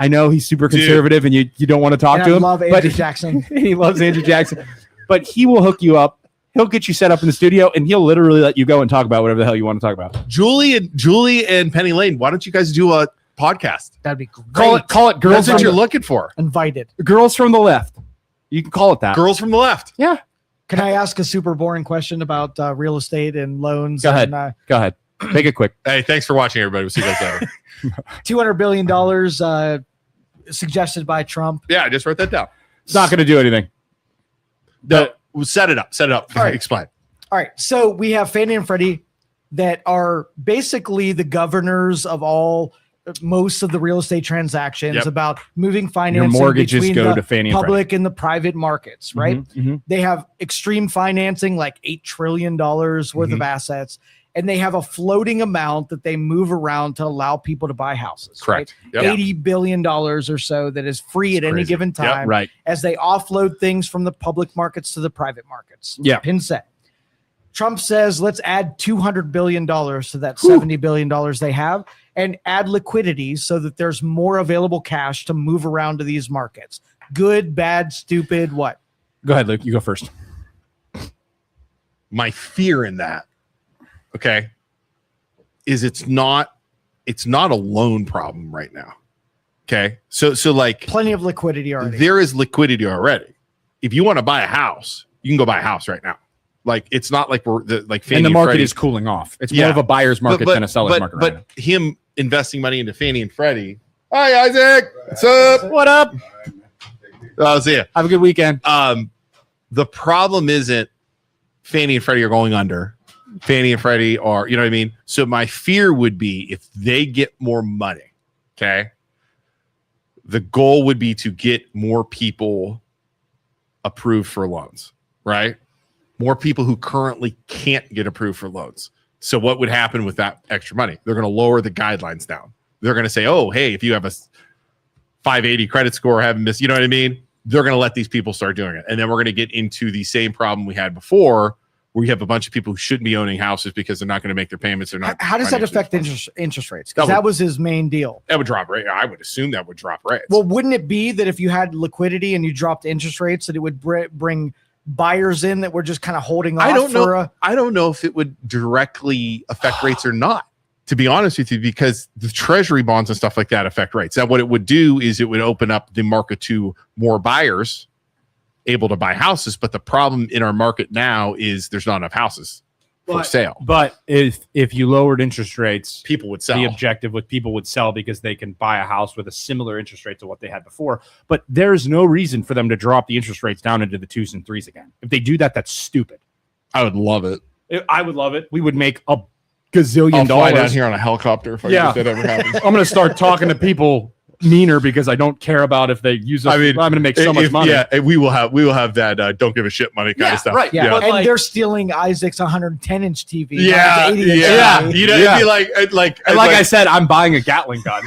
I know he's super conservative and you don't want to talk to him. I love Andrew Jackson. He loves Andrew Jackson. But he will hook you up. He'll get you set up in the studio, and he'll literally let you go and talk about whatever the hell you want to talk about. Julie and Penny Lane, why don't you guys do a podcast? That'd be great. Call it Girls That's what from you're looking for. Invited. Girls from the Left. You can call it that. Girls from the left. Yeah. Can I ask a super boring question about real estate and loans? Go ahead. And, Go ahead. Make it quick. Hey, thanks for watching, everybody. We'll see you guys later. $200 billion suggested by Trump. Yeah, I just wrote that down. It's not going to do anything. Set it up. All right. Explain. All right. So we have Fannie and Freddie that are basically the governors of most of the real estate transactions about moving financing Your mortgages between go the to Fannie and public and the private markets, right? Mm-hmm. They have extreme financing, like $8 trillion worth of assets, and they have a floating amount that they move around to allow people to buy houses. Correct. Right? Yep. $80 billion or so that is free at any crazy. given Yep, time right. as they offload things from the public markets to the private markets. Yeah. Pin set. Trump says, let's add $200 billion to that $70 billion they have and add liquidity so that there's more available cash to move around to these markets. Good, bad, stupid, what? Go ahead, Luke. You go first. My fear in that, okay, is it's not a loan problem right now. Okay. So like Plenty of liquidity already. there is liquidity already. If you want to buy a house, you can go buy a house right now. Like it's not like like Fannie And the market Freddie. is cooling off. It's more of a buyer's market than a seller's market right now. But him investing money into Fannie and Freddie. Hi, Isaac. What's up? What up? I'll see you. Have a good weekend. The problem isn't Fannie and Freddie are going under. Fannie and Freddie are, you know what I mean? So my fear would be if they get more money, okay, the goal would be to get more people approved for loans, right? More people who currently can't get approved for loans. So what would happen with that extra money? They're going to lower the guidelines down. They're going to say, oh, hey, if you have a 580 credit score, haven't missed, you know what I mean? They're going to let these people start doing it. And then we're going to get into the same problem we had before, where you have a bunch of people who shouldn't be owning houses because they're not going to make their payments. They're not. How does that affect interest rates? Because that was his main deal. That would drop rate. I would assume that would drop rates. Well, wouldn't it be that if you had liquidity and you dropped interest rates, that it would bring buyers in that were just kind of holding off? I don't know if it would directly affect rates or not, to be honest with you, because the treasury bonds and stuff like that affect rates. Now, what it would do is it would open up the market to more buyers able to buy houses. But the problem in our market now is there's not enough houses for sale. But if you lowered interest rates, People would sell. the objective would people would sell because they can buy a house with a similar interest rate to what they had before. But there's no reason for them to drop the interest rates down into the 2s and 3s again. If they do that, that's stupid. I would love it. I would love it. We would make a gazillion I'll fly dollars. down here on a helicopter if Yeah. that ever happens. I'm going to start talking to people meaner because I don't care about if they use us. I mean, I'm going to make so much money. Yeah, we will have that don't give a shit money kind of stuff. right. Yeah, But and like- they're stealing Isaac's 110-inch TV. Yeah, not his 80-inch yeah. TV. You know, Yeah. it'd be like And like I said, I'm buying a Gatling gun.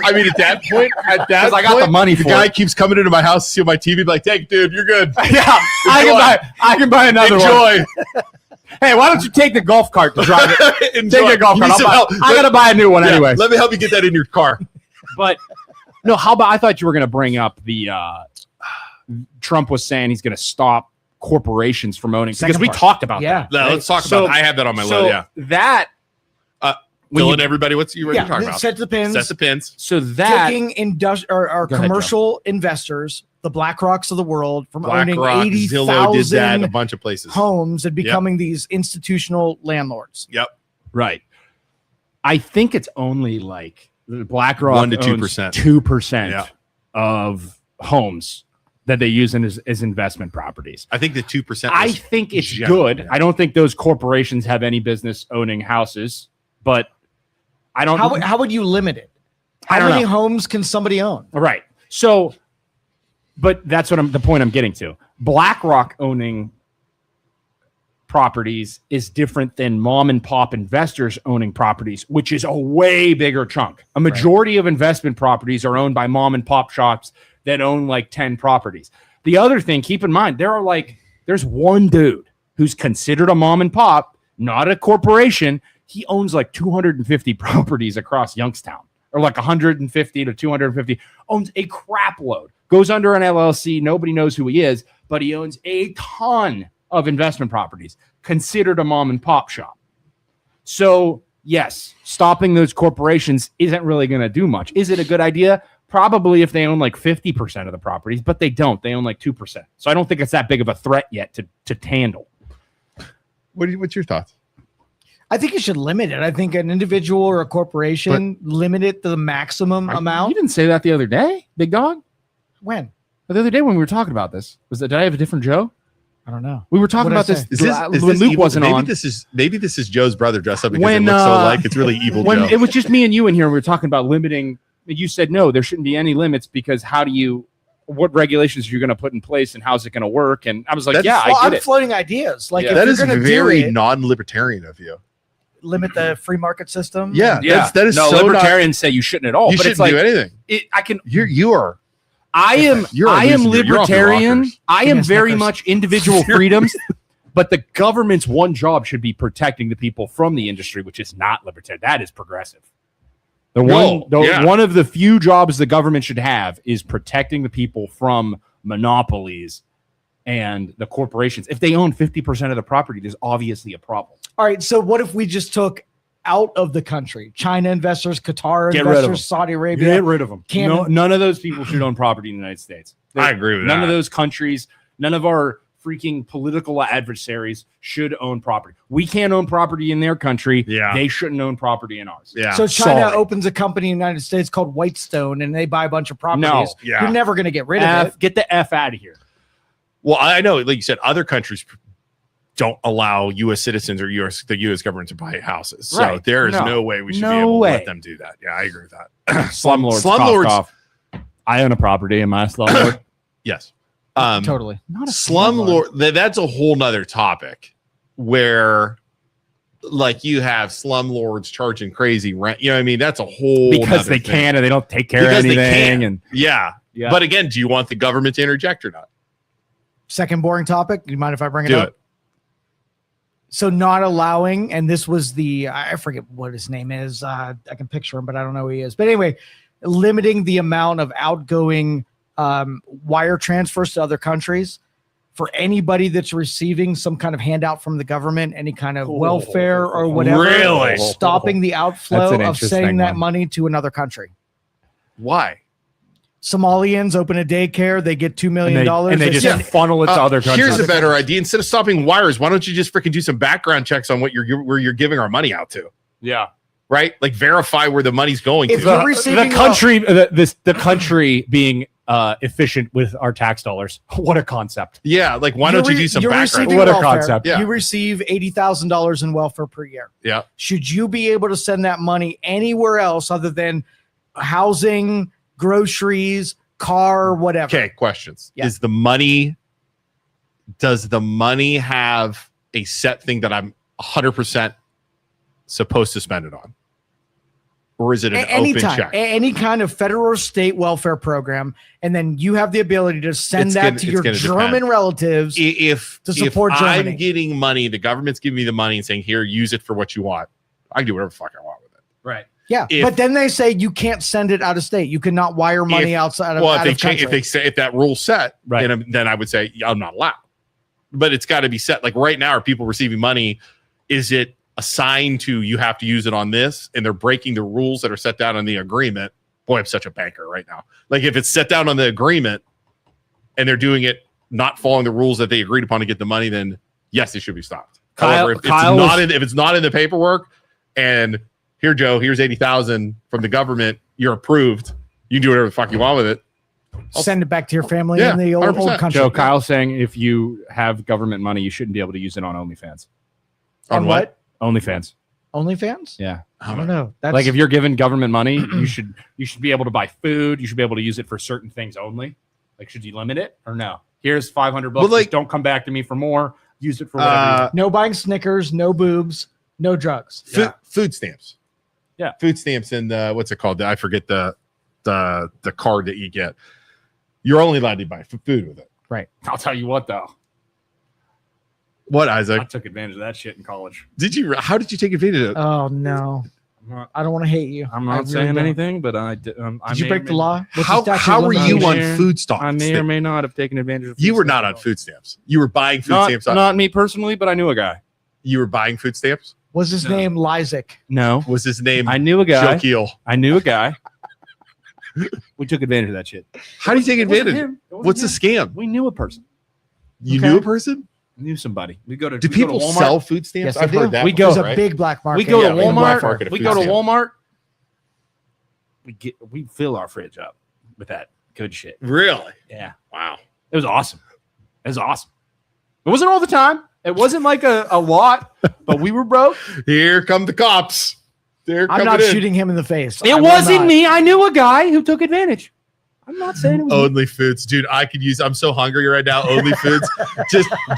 I mean, at that point, I got the money the for guy it. keeps coming into my house to see my TV, be like, "Take, dude, you're good. Yeah, I can buy another one. Enjoy." Hey, why don't you take the golf cart to drive it? Enjoy. Take a golf You cart. need some help. I got to buy a new one Yeah, anyway. let me help you get that in your car. But no, how about I thought you were going to bring up the Trump was saying he's going to stop corporations from owning because Second we part. talked about Yeah. that. No, let's talk So- about. I have that on my So list. Yeah, that when Dylan, you- everybody, what's you ready to talk about? set the pins. Set the pins. so that Taking or Go ahead, commercial investors, the BlackRocks of the world, from owning BlackRock, Zillow did that in a 80,000 bunch of places. homes and becoming these institutional landlords. Yep. right. I think it's only like BlackRock 1 to owns 2%. 2% of homes that they use as investment properties. I think the 2%. I think it's general, good. yeah. I don't think those corporations have any business owning houses, but I don't. How would you limit it? I How don't many know. homes can somebody own? Right. So, but that's what the point I'm getting to. BlackRock owning properties is different than mom and pop investors owning properties, which is a way bigger chunk. A majority of investment properties are owned by mom and pop shops that own like 10 properties. The other thing, keep in mind, there's one dude who's considered a mom and pop, not a corporation. He owns like 250 properties across Youngstown, or like 150 to 250, owns a crap load, goes under an LLC. Nobody knows who he is, but he owns a ton of investment properties, considered a mom and pop shop. So yes, stopping those corporations isn't really going to do much. Is it a good idea? Probably if they own like 50% of the properties, but they don't. They own like 2%. So I don't think it's that big of a threat yet to handle. What's your thoughts? I think you should limit it. I think an individual or a corporation limit it to the maximum amount. You didn't say that the other day, big dog? When? The other day when we were talking about this. Did I have a different Joe? I don't know. We were talking What did about I this, say? when Luke wasn't on. Maybe this is Joe's brother dressed up because When, it looks so like it's really evil when Joe. it was just me and you in here, we were talking about limiting. You said no, there shouldn't be any limits because what regulations are you going to put in place and how's it going to work? And I was like, I'm floating ideas. Like Yeah. if That you're is gonna do very it, non-libertarian of you. limit the free market system. Yeah, that is no, so libertarians say you shouldn't at all. You but shouldn't it's like do anything. You are. I am You're libertarian. rockers. I Give am me very Snickers. much individual freedoms, but the government's one job should be protecting the people from the industry, which is not libertarian. That is progressive. One of the few jobs the government should have is protecting the people from monopolies and the corporations. If they own 50% of the property, there's obviously a problem. All right. So what if we just took out of the country China investors, Qatar Get rid of them. investors, Saudi Arabia? Get rid of them. Can't- None of those people should own property in the United States. I agree with None that. of those countries, none of our freaking political adversaries should own property. We can't own property in their country. Yeah. They shouldn't own property in ours. Yeah. So China Sorry. opens a company in the United States called Whitestone, and they buy a bunch of properties. No. Yeah. You're never going to get rid of it. Get the F out of here. Well, I know, like you said, other countries don't allow U.S. citizens or the U.S. government to buy houses. So Right. there is No. no way we should No be able to way. let them do that. Yeah, I agree with that. Slumlords. Slumlords. I own a property. Am I a slumlord? Yes. Totally. Not a Slumlord. That's a whole nother topic where, like, you have slumlords charging crazy rent. You know what I mean? That's a whole because nother they thing. can and they don't take care Because of they anything. can. And Yeah. Yeah. But again, do you want the government to interject or not? Second boring topic. Do you mind if I bring it Do up? it. So not allowing, and this was I forget what his name is. I can picture him, but I don't know who he is. But anyway, limiting the amount of outgoing wire transfers to other countries for anybody that's receiving some kind of handout from the government, any kind of welfare or whatever. Really? Stopping the That's outflow an of interesting sending that one. money to another country. Why? Somalians open a daycare, they get $2 million. and they just send- funnel it to other countries. Here's a better idea. Instead of stopping wires, why don't you just freaking do some background checks on where you're giving our money out to? Yeah. Right? Like verify where the money's going If to. you're The receiving country, the country being efficient with our tax dollars. What a concept! Yeah, like why don't you do some you're background? receiving What a welfare. concept. Yeah. You receive $80,000 in welfare per year. Yeah. Should you be able to send that money anywhere else other than housing, groceries, car, whatever? Okay, questions. Yeah. Does the money have a set thing that I'm 100% supposed to spend it on? Or is it an open Anytime, check? any kind of federal or state welfare program, and then you have the ability to send It's that gonna- to it's your gonna German depend. relatives. If to support if Germany. I'm getting money, the government's giving me the money and saying, here, use it for what you want. I can do whatever the fuck I want with it. Right. Yeah, if- but then they say you can't send it out of state. You cannot wire money outside of Well, out if they of change, country. if that rule's set, Right. then I would say I'm not allowed. But it's got to be set. Like right now, are people receiving money? Is it assigned to you have to use it on this, and they're breaking the rules that are set down in the agreement? Boy, I'm such a banker right now. Like if it's set down on the agreement, and they're doing it not following the rules that they agreed upon to get the money, then yes, it should be stopped. Kyle- However, if Kyle it's not in the paperwork, and here, Joe, here's 80,000 from the government. You're approved. You can do whatever the fuck you want with it. Send it back to your family Yeah, in the old 100%. country. Joe, Kyle's saying if you have government money, you shouldn't be able to use it on OnlyFans. On what? OnlyFans. OnlyFans? Yeah. I don't know. That's Like if you're given government money, you should be able to buy food. You should be able to use it for certain things only. Like, should you limit it or no? Here's $500. Well, like- Just don't come back to me for more. Use it for whatever. no buying Snickers, no boobs, no drugs. Food stamps. Yeah. Food stamps and what's it called? I forget the card that you get. You're only allowed to buy food with it. Right. I'll tell you what, though. What, I Isaac? took advantage of that shit in college. Did you? How did you take advantage of it? Oh no. I don't want to hate you. I'm I not really saying don't. anything, but I did. Did you break the law? What's the How statute of were you limitations? on food stamps? I may or may not have taken advantage of. You food were not on stamps. food stamps. You were buying food stamps. Not me personally, but I knew a guy. You were buying food stamps. Was his name Lysick? No, Was his name I knew a guy. Joe Keel? I knew a guy. We took advantage of that shit. How do you take It wasn't advantage? him. It wasn't What's him. the scam? We knew a person. You Okay. knew a person? We knew somebody. We go to. Do we go to people Walmart. sell food stamps? Yes, they I've do. heard that. We before, go- There's a right? big black market. We go Yeah, to like a black Walmart. market of We food go to stamp. Walmart. We fill our fridge up with that good shit. Really? Yeah, Wow. it was awesome. It was awesome. It wasn't all the time. It wasn't like a lot, but we were broke. Here come the cops. They're I'm coming not in. shooting him in the face. It wasn't me. I knew a guy who took advantage. I'm not saying it was me. Only Foods, dude. I could use. I'm so hungry right now. Only Foods,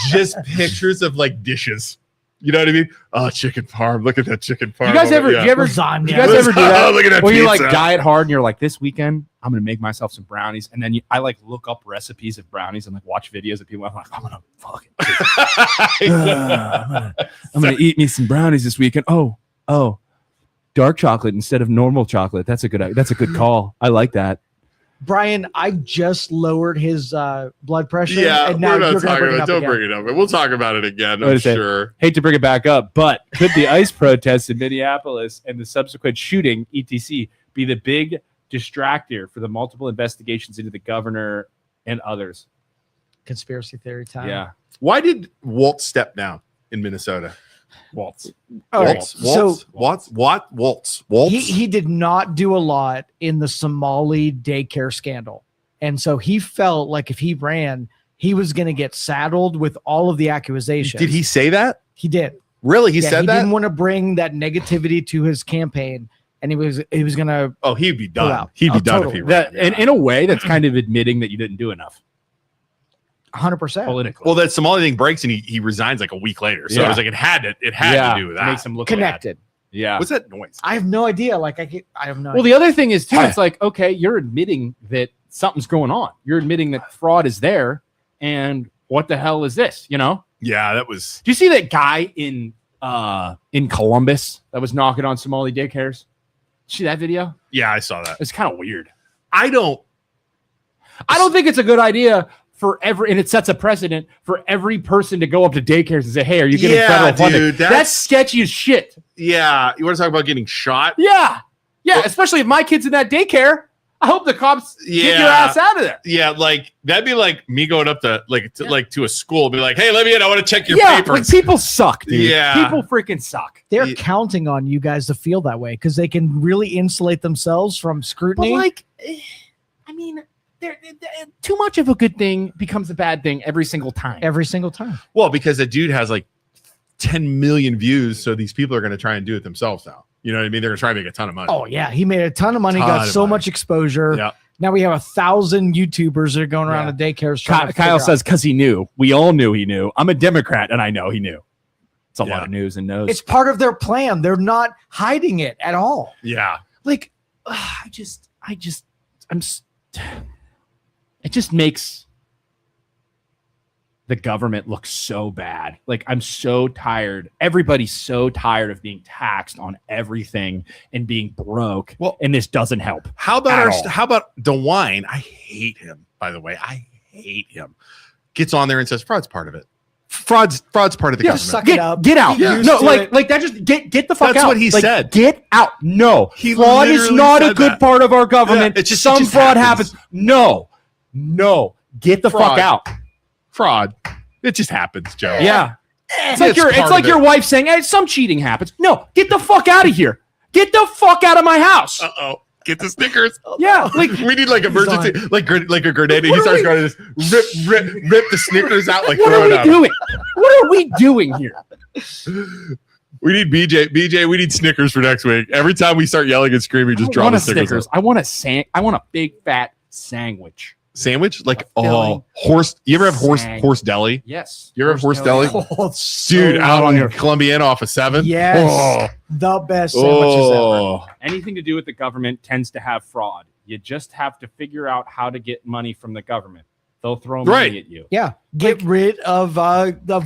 just pictures of like dishes. You know what I mean? Oh, chicken parm. Look at that chicken parm. You guys ever? Yeah. You ever? Lasagna. You guys ever do that? Oh, look at that Where you like pizza. diet hard and you're like, this weekend I'm gonna make myself some brownies, and then I like look up recipes of brownies and like watch videos of people. I'm like, I'm gonna fucking. I'm gonna eat me some brownies this weekend. Oh, dark chocolate instead of normal chocolate. That's a good call. I like that. Brian, I just lowered his blood pressure. Yeah, and now we're not you're gonna talking bring it about. up Don't again. bring it up. We'll talk about it again. Wait a I'm second. sure. Hate to bring it back up, but could the ICE protests in Minneapolis and the subsequent shooting, etc., be the big distractor for the multiple investigations into the governor and others? Conspiracy theory time. Yeah, Why did Walt step down in Minnesota? Waltz. All right. Waltz. He did not do a lot in the Somali daycare scandal. And so he felt like if he ran, he was going to get saddled with all of the accusations. Did he say that? He did. Really? He said he that? didn't want to bring that negativity to his campaign. And he was going to. Oh, he'd be done. out. He'd be Oh, done totally. if he ran. That in a way, that's kind of admitting that you didn't do enough 100%. politically. Well, that Somali thing breaks and he resigns like a week later. So Yeah. it was like it had to do with it that. makes him look Connected. bad. Yeah. What's that noise? I have no idea. I have no Well, idea. the other thing is too. It's like, okay, you're admitting that something's going on. You're admitting that fraud is there, and what the hell is this? You know? Yeah, that was. Do you see that guy in Columbus that was knocking on Somali daycares? See that video? Yeah, I saw that. It's kind of weird. I don't think it's a good idea for and it sets a precedent for every person to go up to daycares and say, "Hey, are you getting Yeah, federal funding?" dude, That's sketchy as shit. Yeah, you want to talk about getting shot? Yeah, Well- especially if my kid's in that daycare. I hope the cops get your Yeah. ass out of there. Yeah, like that'd be like me going up to to a school, be like, "Hey, let me in. I want to check your Like, papers." people suck, dude. Yeah. People freaking suck. They're Yeah. counting on you guys to feel that way because they can really insulate themselves from But scrutiny. like, I mean, too much of a good thing becomes a bad thing every single time. every single time. Well, because the dude has like 10 million views, so these people are going to try and do it themselves now. You know what I mean? They're going to try and make a ton of money. Oh yeah, he made a ton of money, Ton got of so money. much exposure. Yeah. Now we have 1,000 YouTubers that are going around the daycares. trying to Kyle figure says, because he knew. We all knew he knew. I'm a Democrat, and I know he knew. It's a lot Yeah. of news and knows. out. It's part of their plan. They're not hiding it at all. Yeah. like, it just makes the government look so bad. Like, I'm so tired. Everybody's so tired of being taxed on everything and being broke. Well, and this doesn't help. How about At our? all. How about DeWine? I hate him. By the way, I hate him. Gets on there and says fraud's part of it. Fraud's part of the government. suck it up. Get out. Get used No, to like it. that. Just get the fuck out. That's what he Like, said. Get out. No, He fraud is literally not a said good that. part of our government. Yeah, it just Some fraud happens. happens. No. Get the Fraud. fuck out. Fraud. It just happens, Joe. Yeah. It's Yeah, like it's part of your it. wife saying, "Hey, some cheating happens." No, get the fuck out of here. Get the fuck out of my house. Uh-oh. Get the Snickers. Yeah, like we need like emergency, like a grenade. He starts going to just rip the Snickers out, like what throw are it we out. doing? What are we doing here? We need BJ. We need Snickers for next week. Every time we start yelling and screaming, just drop the Snickers. I want a big fat sandwich. Sandwich, like Filling horse. You ever have horse deli? Yes. You ever have horse deli? Oh, it's so Dude, out on good. Columbiana off of 7. Yes. The best sandwiches ever. Anything to do with the government tends to have fraud. You just have to figure out how to get money from the government. They'll throw money at you. Yeah. Get rid of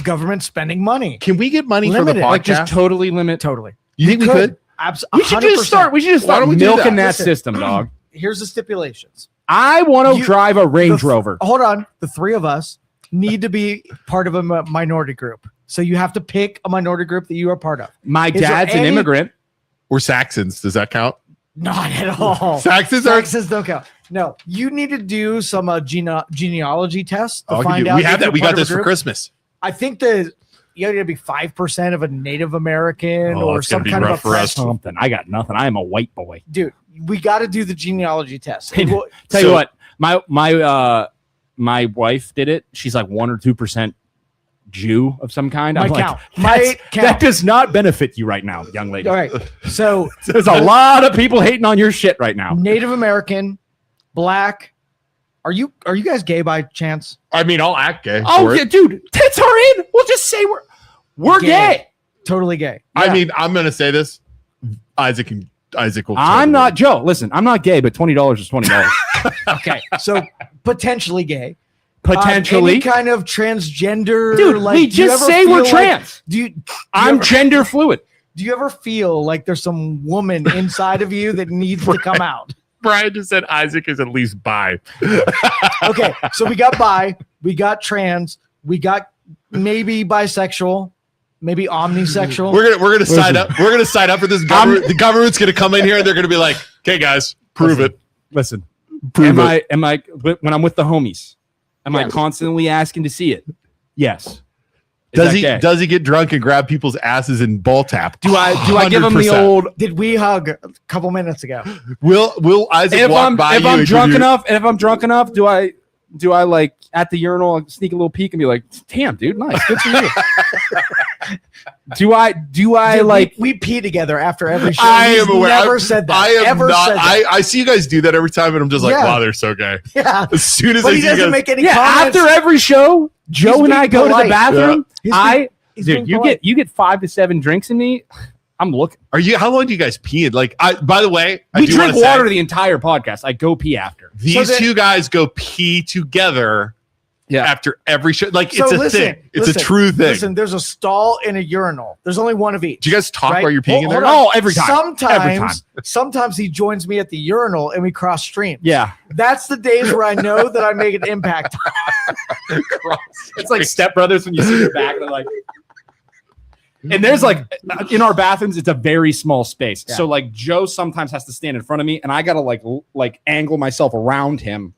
government spending money. Can we get money Limit for the it. podcast? Like just totally limit. Totally. You think we could? Absolutely. We should just start. We should just Why start don't we do milking that Listen. system, dog. Here's the stipulations. I want to drive a Range Rover. Hold on. The three of us need to be part of a minority group. So you have to pick a minority group that you are part of. My there dad's an any- immigrant. We're Saxons. Does that count? Not at all. Saxons don't count. No, you need to do some genealogy tests to find out. We have if that. you're We got part of a this for group. Christmas. I think you got to be 5% of a Native American or it's gonna some be kind of a rough for us. Something. I got nothing. I am a white boy. Dude, we got to do the genealogy test. Hey, Well, Tell you what, my wife did it. She's like 1 or 2% Jew of some kind. I'm Might like, count. Might count. that does not benefit you right now, young lady. all right. So There's a lot of people hating on your shit right now. Native American, Black. Are you guys gay by chance? I mean, I'll act gay. Oh, for it. yeah, dude, tits are in. We'll just say we're gay. Totally gay. I Yeah. mean, I'm gonna say this. Isaac will. I'm not Joe. Listen, I'm not gay, but $20 is $20. Okay. So potentially gay. Potentially. Any kind of transgender. Dude, like, we do you just ever say we're feel like- trans. I'm gender fluid. Do you ever feel like there's some woman inside of you that needs to come out? Brian just said Isaac is at least bi. Okay, so we got bi, we got trans, we got maybe bisexual, maybe omnisexual. We're gonna sign up. We're gonna sign up for this government. The government's gonna come in here and they're gonna be like, "Okay, guys, prove it." Listen, Prove am I when I'm with the homies? Am I Yes. constantly asking to see it? Yes. Does he get drunk and grab people's asses and ball tap? Do I give him the 100%. old? Did we hug a couple minutes ago? Will Isaac If walk by you? I'm and drunk give you- enough, do I like at the urinal sneak a little peek and be like, "Damn, dude, nice, good for you." do I Dude, like? we pee together after every show. I He's am aware. Never said that. I am ever not. said that. I see you guys do that every time, and I'm just like, Yeah. wow, they're so gay. Yeah, As soon as but I he see you doesn't guys, make any Yeah, comments. after every show, Joe and being I go to the polite. bathroom. He's being You polite. get 5 to 7 drinks in me. I'm looking. are you? How long do you guys pee? Like, by the way, I We do drink wanna say, water the entire podcast. I go pee after. These So two guys go pee together. Yeah. After every show, like So it's a listen, thing. It's listen, a true thing. Listen, there's a stall and a urinal. There's only one of each. Do you guys talk right? while you're peeing in Hold there? on. Oh, every time. Every time. Sometimes he joins me at the urinal and we cross streams. Yeah. That's the days where I know that I make an impact. It's like Step Brothers when you see their back. They're like, and there's like in our bathrooms, it's a very small space. Yeah. So like Joe sometimes has to stand in front of me, and I gotta like angle myself around him.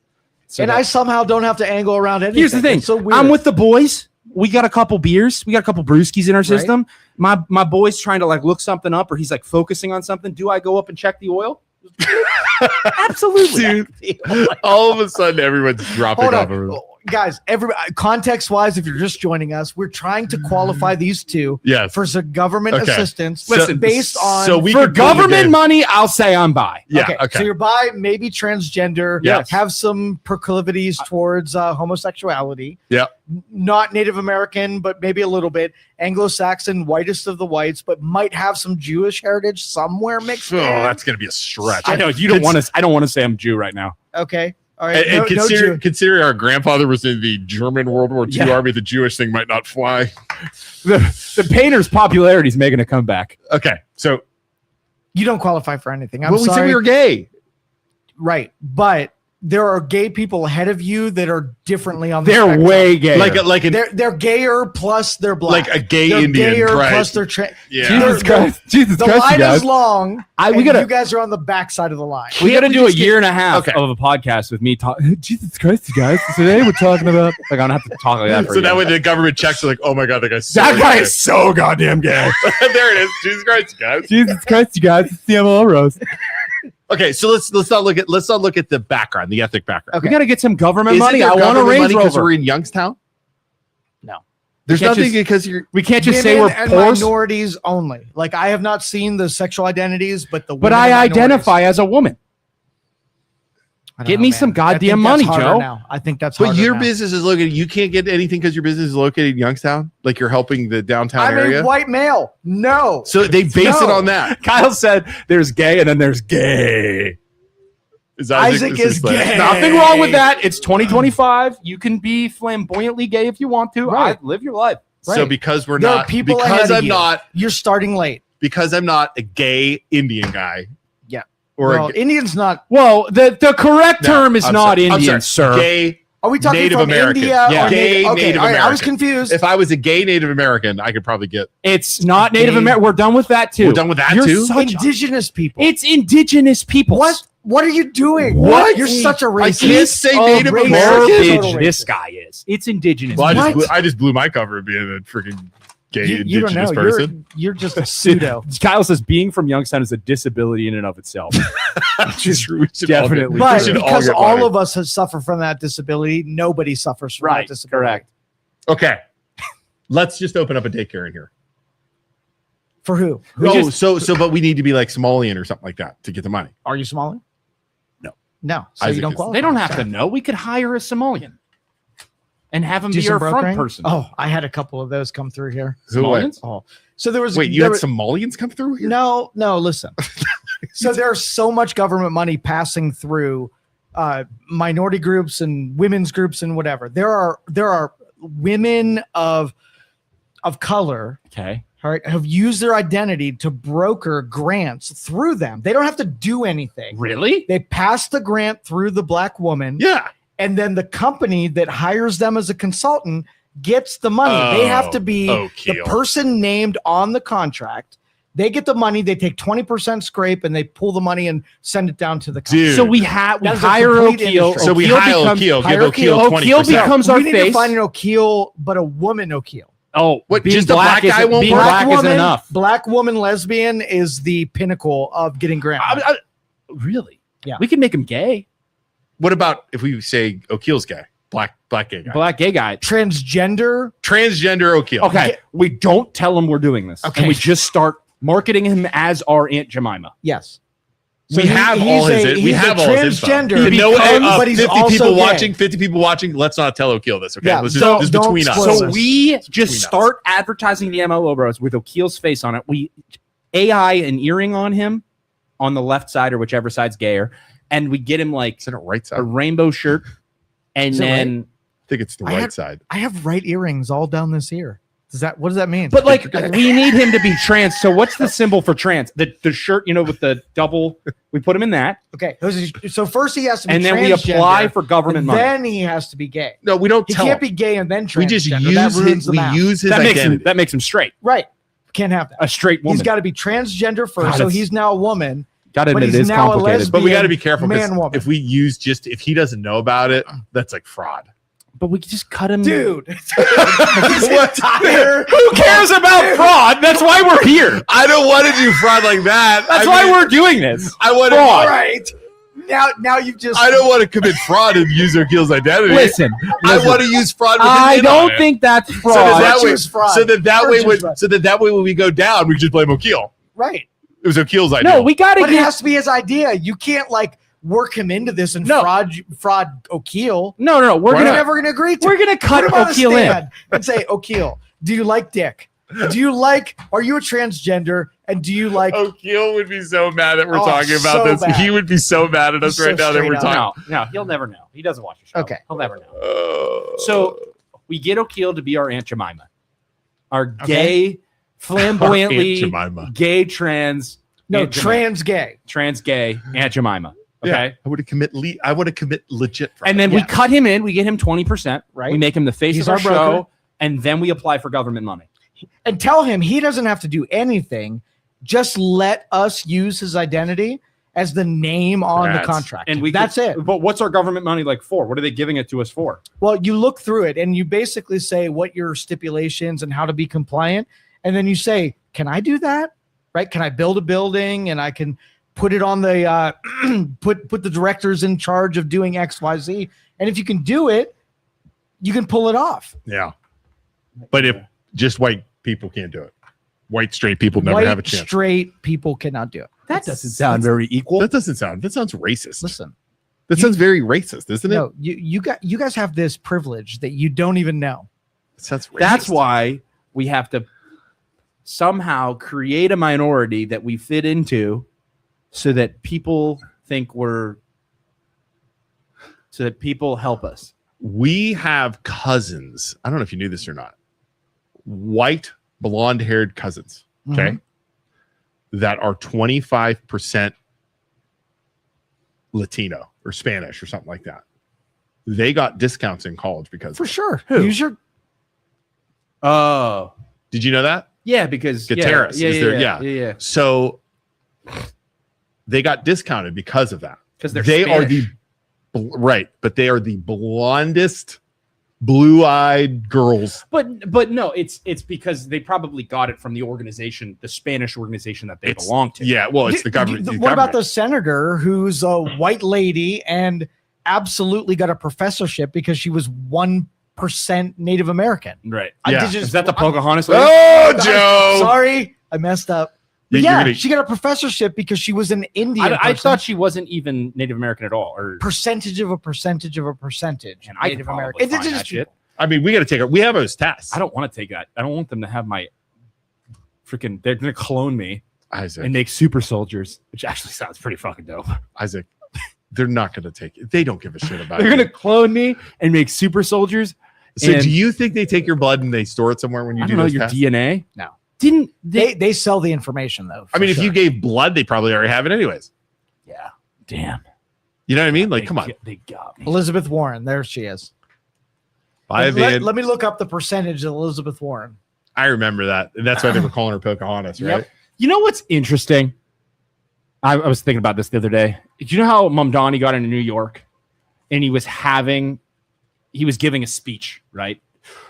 So And that- I somehow don't have to angle around anything. here's the thing. It's so weird. I'm with the boys. We got a couple beers. We got a couple brewskis in our system. My boy's trying to like look something up, or he's like focusing on something. Do I go up and check the oil? Absolutely. Dude, all of a sudden, everyone's dropping Hold off. on. Guys, context wise, if you're just joining us, we're trying to qualify these two Yes. for some government Okay. assistance. Listen, based on so we For could pull the government game. money, I'll say I'm bi. Yeah. okay, Okay. so you're bi, maybe transgender, Yes. have some proclivities towards homosexuality. Yeah. Not Native American, but maybe a little bit. Anglo-Saxon, whitest of the whites, but might have some Jewish heritage somewhere mixed Oh, in. that's gonna be a stretch. I know you don't want to. I don't want to say I'm Jew right now. Okay. All right. And No Jew. considering our grandfather was in the German World War II Yeah. army, the Jewish thing might not fly. The painter's popularity is making a comeback. Okay, so You don't qualify for anything. I'm well, we sorry. said we were gay. Right. But there are gay people ahead of you that are differently on the They're spectrum. way gay. They're gayer plus they're black. Like a gay they're Indian, gayer right? plus they're Yeah. Jesus Christ, the you line guys. is long. We and gotta- you guys are on the back side of the line. We got to do a year and a half Okay. of a podcast with me talking. Jesus Christ, you guys! Today we're talking about. Like, I don't have to talk like that. For So that you. way the government checks are like, oh my god, that guy's so That guy gay. is so goddamn gay. There it is. Jesus Christ, guys. Jesus Christ, you guys! It's the MLO roast. Okay, so let's not look at the background, the ethnic background. We got to get some government Isn't money. there I want a government Range money because Rover. we're in Youngstown. No. There's can't nothing just- because you're. We can't just say Women we're and poor. minorities only. Like I have not seen the sexual identities, but the But women I and minorities. identify as a woman. I don't Get know, me man. some I goddamn think money, that's harder Joe. now. I think that's But harder your now. business is located. You can't get anything because your business is located in Youngstown. Like you're helping the downtown I'm area. a white male. No. So they base it on that. Kyle said there's gay and then there's gay. Is Isaac is like- gay. Nothing wrong with that. It's 2025. You can be flamboyantly gay if you want to. Right. Live your life. So Right. because we're There are not people because ahead of I'm you. not You're starting late. because I'm not a gay Indian guy. Yeah. Or Well, a gay, Indian's not. Well, the correct No, term is I'm not sorry. I'm Indian, sorry. sir. Gay. Are we talking Native from American. India? Yeah. Or Gay okay, Native all right, I was American. confused. If I was a gay Native American, I could probably get. It's not Native Gay. American. We're done with that too. We're done with that You're too? such- Indigenous people. it's indigenous people. What? What are you doing? What? You're such a I racist. can't say Oh, Native racist. American. Total garbage racist. this guy is. It's indigenous. Well, What? I just blew my cover of being a freaking gay You don't indigenous know. person. You're just a pseudo. Kyle says being from Youngstown is a disability in and of itself. Just we should all get- Definitely. we But should because get all money. of us have suffered from that disability, nobody suffers from that Right. disability. Correct. Okay, let's just open up a daycare in here. For who? Oh, but we need to be like Somalian or something like that to get the money. Are you Somali? No. No. So Isaac you don't is- qualify. They don't have to know. We could hire a Somalian and have him Do be some our front brokering? person. Oh, I had a couple of those come through here. Somalians? Oh, so there was. Wait, you there had was- Somalians come through here? No, listen. So there's so much government money passing through minority groups and women's groups and whatever. There are women of color, Okay. all right, have used their identity to broker grants through them. They don't have to do anything. Really? They pass the grant through the black woman, Yeah. and then the company that hires them as a consultant gets the money. They have to be the Keel. person named on the contract. They get the money. They take 20% scrape and they pull the money and send it down to the company. Dude. So we hire That's a hire complete O'Keel. industry. So we O'Keel hire becomes- O'Keel, give hire O'Keel O'Keel. 20%. O'Keel becomes our We need face. to find an O'Keel, but a woman O'Keel. Oh, What, being just a black guy isn't- won't being work? black isn't enough. Black woman lesbian is the pinnacle of getting grant. money. Really? Yeah. We can make him gay. What about if we say O'Keel's gay? Black gay guy. Black gay guy. Transgender. Transgender O'Keel. Okay. We don't tell him we're doing this. Okay. And we just start marketing him as our Aunt Jemima. Yes. We have all his. We have all his info. transgender. He No, becomes- but he's 50 also people gay. watching. 50 people watching. Let's not tell O'Keel this. Okay, Yeah, let's don't- just don't between us. spoil So this. we Between just us. start advertising the MLO bros with O'Keel's face on it. We AI an earring on him on the left side or whichever side's gayer, and we get him like Is it right side? a rainbow shirt, and Is it then I think it's the I right had- side. I have right earrings all down this ear. What does that mean? but like we need him to be trans. So what's the symbol for trans? The shirt, with the double. We put him in that, okay. So first he has to be and then we transgender, apply for government and money. then he has to be gay. No, we don't He tell. can't him. be gay and then transgender. We just that use ruins his. the We math. use his that makes him identity. straight. Right. Can't have that. A straight woman. He's got to be transgender first, God, so it's- he's now a woman. Got to but admit, it he's is now a complicated. But we got to being be careful because man-woman. if we use if he doesn't know about it, that's like fraud. But we can just cut him, Dude. What? Who cares about fraud? That's why we're here. I don't want to do fraud like that. That's why we're doing this. I want Fraud. to. Right. Now you've just I don't want to commit fraud and use O'Keel's identity. Listen, I want to use fraud. With I his name on don't it. think that's So fraud. that way, Choose fraud. so that Or way, choose fraud. when we go down, we just blame O'Keel. right. It was O'Keel's idea. no, we got to But it get. has to be his idea. You can't like work him into this and No. fraud O'Keel. No. We're We're gonna never gonna agree to we're it. gonna cut Put him on the O'Keel in. stand and say, O'Keel, do you like dick? Are you a transgender? And do you like O'Keel would be so mad that we're Oh, talking about so this. bad. He would be so mad at us He's right so now that we're straight up. talking. No, he'll never know. He doesn't watch the show. Okay. He'll never know. So we get O'Keel to be our Aunt Jemima, our gay, flamboyantly Aunt Jemima. gay trans. no Aunt Jemima. trans gay? Trans gay Aunt Jemima. Okay. I would commit legit fraud. And then we cut him in. We get him 20%. Right. We make him the face He's of our our broker. show. And then we apply for government money. And tell him he doesn't have to do anything. Just let us use his identity as the name on the contract. And that's it. But what's our government money like for? What are they giving it to us for? Well, you look through it and you basically say what your stipulations and how to be compliant. And then you say, can I do that? Right? Can I build a building and I can put it on the put the directors in charge of doing X, Y, Z. And if you can do it, you can pull it off. Yeah. But if just white people can't do it, white straight people never have a chance. Straight people cannot do it. That doesn't sound very equal. That sounds racist. Listen, that sounds very racist, isn't it? No, you guys have this privilege that you don't even know. It sounds racist. That's why we have to somehow create a minority that we fit into so that people think so that people help us. We have cousins. I don't know if you knew this or not. White, blonde-haired cousins, okay, that are 25% Latino or Spanish or something like that. They got discounts in college because For sure. Who? Use your Oh. Did you know that? Yeah, because Gutierrez is there. Yeah. So they got discounted because of that. Because they are right, but they are the blondest, blue-eyed girls. But no, it's because they probably got it from the organization, the Spanish organization that they belong to. Yeah, well, it's the government. What about the senator who's a white lady and absolutely got a professorship because she was 1% Native American? Right. Yeah. Is that the Pocahontas lady? Oh, Joe! Sorry, I messed up. But Yeah, yeah, she got a professorship because she was an Indian. I thought she wasn't even Native American at all, or percentage of a percentage of a percentage. And I could Native probably American. find that shit. I mean, we got to take it. We have those tests. I don't want to take that. I don't want them to have my freaking. They're gonna clone me Isaac. and make super soldiers, which actually sounds pretty fucking dope. Isaac, they're not going to take it. They don't give a shit about They're it. gonna clone me and make super soldiers. So and do you think they take your blood and they store it somewhere when you I do don't know those your tests? DNA? No. Didn't They sell the information though. I mean, for if sure. you gave blood, they probably already have it anyways. Yeah. Damn. You know what I mean? Like, come on. They got me. Elizabeth Warren, there she is. Bye, Van. Let me look up the percentage of Elizabeth Warren. I remember that. And that's why they were calling her Pocahontas, right? Yep. You know what's interesting? I was thinking about this the other day. Do you know how Mamdani got into New York and he was giving a speech, right?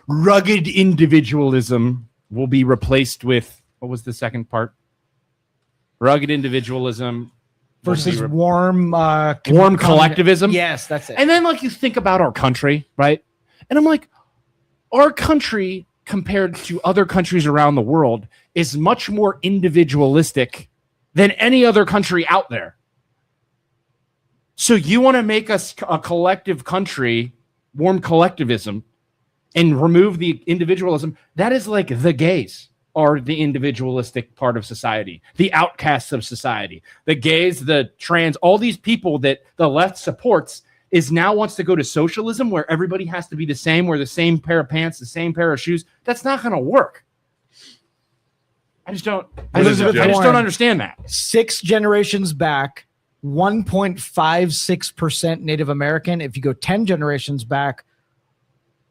Rugged individualism will be replaced with, what was the second part? Rugged individualism Versus will be warm warm collectivism. Yes, that's it. And then like you think about our country, right? And I'm like, our country compared to other countries around the world is much more individualistic than any other country out there. So you want to make us a collective country, warm collectivism, and remove the individualism? That is like the gays are the individualistic part of society, the outcasts of society, the gays, the trans, all these people that the left supports is now wants to go to socialism where everybody has to be the same, wear the same pair of pants, the same pair of shoes. That's not going to work. I just don't understand that. 6 generations back, 1.56% Native American. If you go 10 generations back,